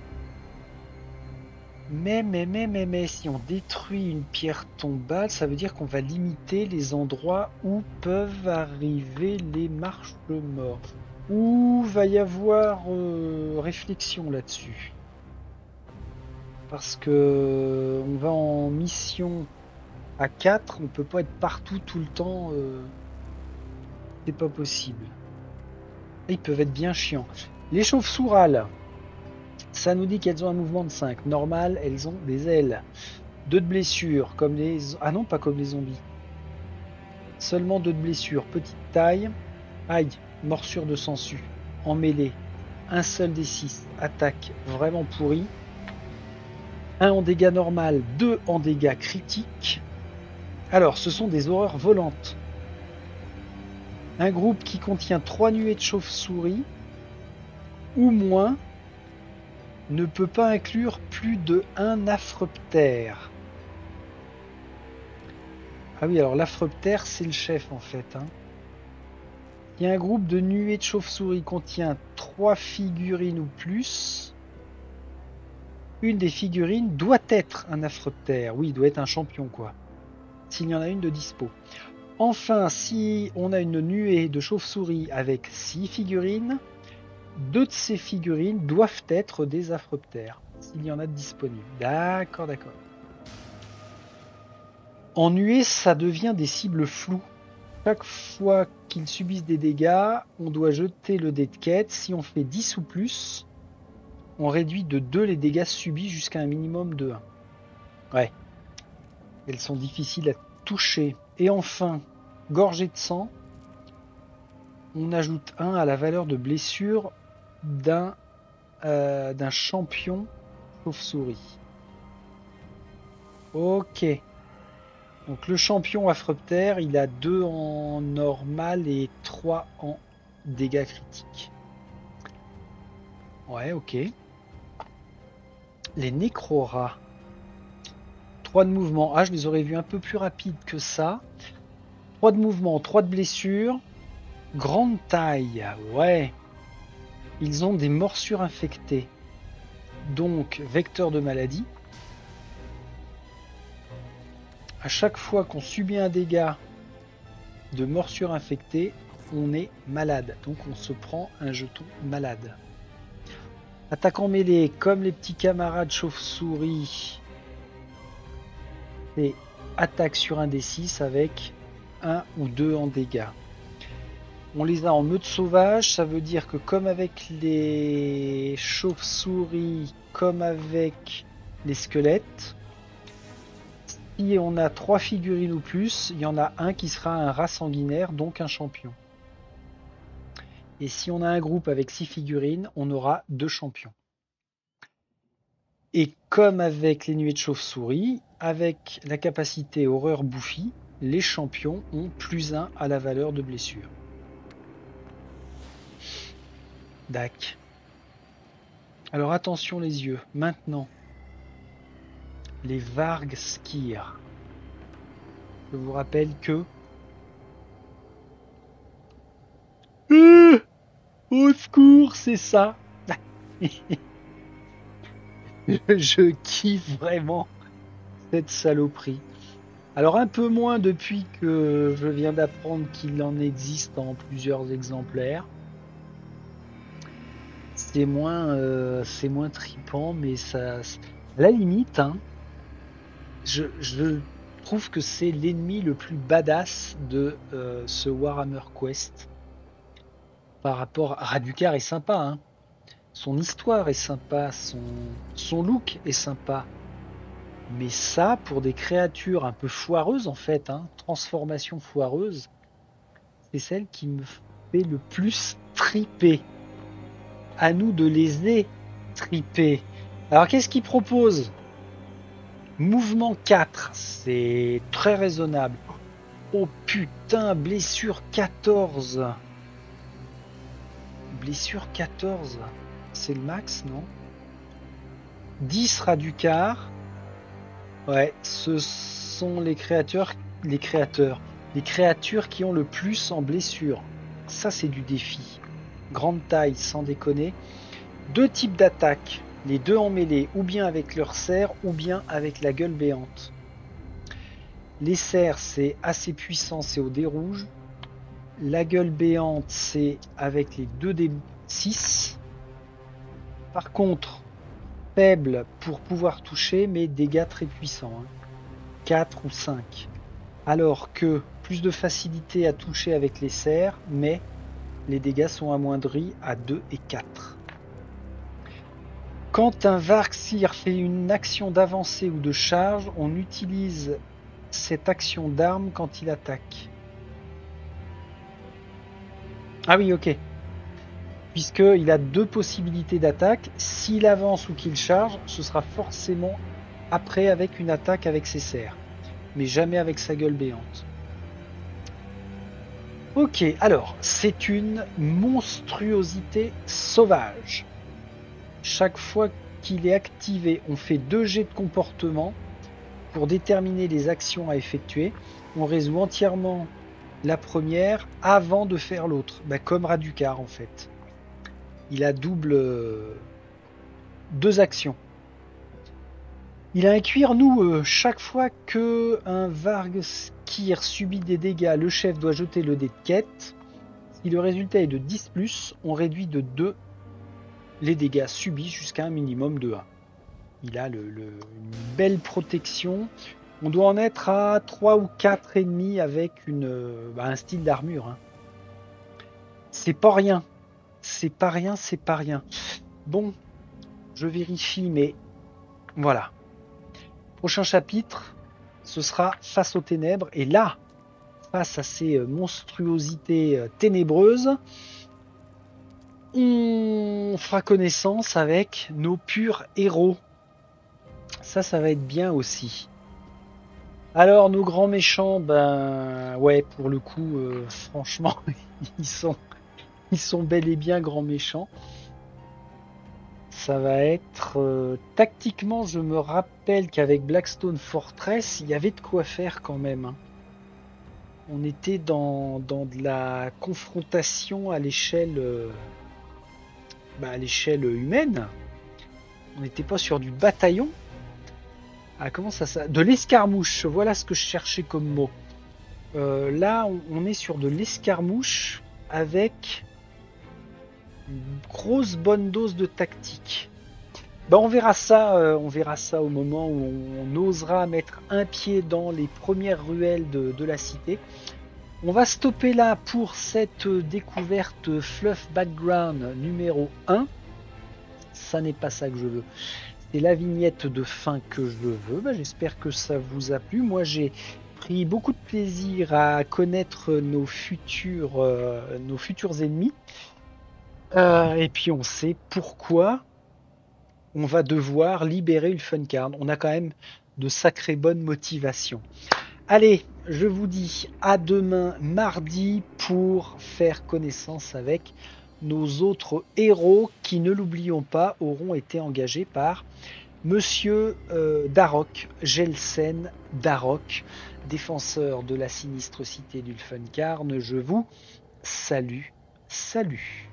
Speaker 1: si on détruit une pierre tombale, ça veut dire qu'on va limiter les endroits où peuvent arriver les marche-morts. Où va y avoir réflexion là-dessus. Parce que on va en mission à 4, on peut pas être partout tout le temps. C'est pas possible. Ils peuvent être bien chiants. Les chauves-sourales, ça nous dit qu'elles ont un mouvement de 5. Normal, elles ont des ailes. 2 de blessures, comme les... Ah non, pas comme les zombies. Seulement 2 de blessures. Petite taille. Aïe, morsure de sangsue. En mêlée. Un seul des 6. Attaque vraiment pourrie. 1 en dégâts normal, 2 en dégâts critiques. Alors, ce sont des horreurs volantes. Un groupe qui contient 3 nuées de chauves-souris ou moins ne peut pas inclure plus de 1 afroptère. Ah oui, alors l'afroptère, c'est le chef en fait. Hein. Il y a un groupe de nuées de chauves-souris contient 3 figurines ou plus. Une des figurines doit être un afroptère. Oui, il doit être un champion, quoi. S'il y en a une de dispo. Enfin, si on a une nuée de chauves-souris avec 6 figurines, 2 de ces figurines doivent être des afroptères, s'il y en a de disponibles. D'accord, d'accord. En nuée, ça devient des cibles floues. Chaque fois qu'ils subissent des dégâts, on doit jeter le dé de quête. Si on fait 10 ou plus, on réduit de 2 les dégâts subis jusqu'à un minimum de 1. Ouais. Elles sont difficiles à toucher. Et enfin, gorgée de sang, on ajoute 1 à la valeur de blessure d'un champion chauve-souris. Ok. Donc le champion afroptère, il a 2 en normal et 3 en dégâts critiques. Ouais, ok. Les nécrorats. 3 de mouvement. Ah, je les aurais vus un peu plus rapides que ça. 3 de mouvement, 3 de blessure. Grande taille. Ouais. Ils ont des morsures infectées. Donc, vecteur de maladie. À chaque fois qu'on subit un dégât, de morsure infectée, on est malade. Donc on se prend un jeton malade. Attaquant mêlée, comme les petits camarades chauve-souris, c'est attaque sur un des 6 avec 1 ou 2 en dégâts. On les a en meute sauvage, ça veut dire que comme avec les chauves-souris, comme avec les squelettes, si on a 3 figurines ou plus, il y en a un qui sera un rat sanguinaire, donc un champion. Et si on a un groupe avec 6 figurines, on aura 2 champions. Et comme avec les nuées de chauve-souris, avec la capacité horreur bouffie, les champions ont +1 à la valeur de blessure. Dac. Alors attention les yeux. Maintenant, les Varg Skir. Je vous rappelle que... au secours, c'est ça. Je kiffe vraiment cette saloperie. Alors un peu moins depuis que je viens d'apprendre qu'il en existe en plusieurs exemplaires. C'est moins tripant, mais ça, à la limite, hein, je trouve que c'est l'ennemi le plus badass de ce Warhammer Quest. Par rapport à Radukar est sympa, hein. Son histoire est sympa, son look est sympa. Mais ça, pour des créatures un peu foireuses en fait, hein, transformation foireuse, c'est celle qui me fait le plus triper. À nous de les étriper. Alors qu'est-ce qu'il propose? Mouvement 4, c'est très raisonnable. Oh putain, blessure 14. Blessure 14, c'est le max, non? 10 Radukar. Ouais, ce sont les créatures qui ont le plus en blessure. Ça, c'est du défi. Grande taille, sans déconner. 2 types d'attaques. Les 2 en mêlée, ou bien avec leur serre, ou bien avec la gueule béante. Les serres, c'est assez puissant, c'est au dé rouge. La gueule béante, c'est avec les 2 dés 6. Par contre, faible pour pouvoir toucher, mais dégâts très puissants. 4 ou 5. Alors que plus de facilité à toucher avec les serres, mais les dégâts sont amoindris à 2 et 4. Quand un Varg-Sir fait une action d'avancée ou de charge, on utilise cette action d'arme quand il attaque. Ah oui, ok. Puisqu'il a 2 possibilités d'attaque. S'il avance ou qu'il charge, ce sera forcément après avec une attaque avec ses serres. Mais jamais avec sa gueule béante. Ok, alors, c'est une monstruosité sauvage. Chaque fois qu'il est activé, on fait 2 jets de comportement pour déterminer les actions à effectuer. On résout entièrement la première avant de faire l'autre. Bah, comme Radukar en fait. Il a 2 actions. Il a un cuir noueux. Chaque fois que un Varg-Skir subit des dégâts, le chef doit jeter le dé de quête. Si le résultat est de 10+, on réduit de 2 les dégâts subis jusqu'à un minimum de 1. Il a une belle protection. On doit en être à 3 ou 4 ennemis avec un style d'armure. Hein. C'est pas rien. C'est pas rien, c'est pas rien. Bon, je vérifie, mais voilà. Prochain chapitre, ce sera face aux ténèbres. Et là, face à ces monstruosités ténébreuses, on fera connaissance avec nos purs héros. Ça va être bien aussi. Alors, nos grands méchants, ben ouais, pour le coup, franchement, ils sont bel et bien grands méchants. Ça va être... tactiquement, je me rappelle qu'avec Blackstone Fortress, il y avait de quoi faire quand même. Hein. On était dans de la confrontation à l'échelle humaine. On n'était pas sur du bataillon. Ah, comment ça... De l'escarmouche, voilà ce que je cherchais comme mot. Là, on est sur de l'escarmouche avec une grosse bonne dose de tactique. Ben, on verra ça au moment où on osera mettre un pied dans les premières ruelles de la cité. On va stopper là pour cette découverte Fluff Background numéro 1. Ça n'est pas ça que je veux. C'est la vignette de fin que je veux. Ben, j'espère que ça vous a plu. Moi, j'ai pris beaucoup de plaisir à connaître nos futurs ennemis. Et puis on sait pourquoi on va devoir libérer Ulfenkarn. On a quand même de sacrées bonnes motivations. Allez, je vous dis à demain mardi pour faire connaissance avec nos autres héros qui, ne l'oublions pas, auront été engagés par Monsieur Darroch, Gelsen Darroch, défenseur de la sinistre cité d'Ulfenkarn. Je vous salue, salut.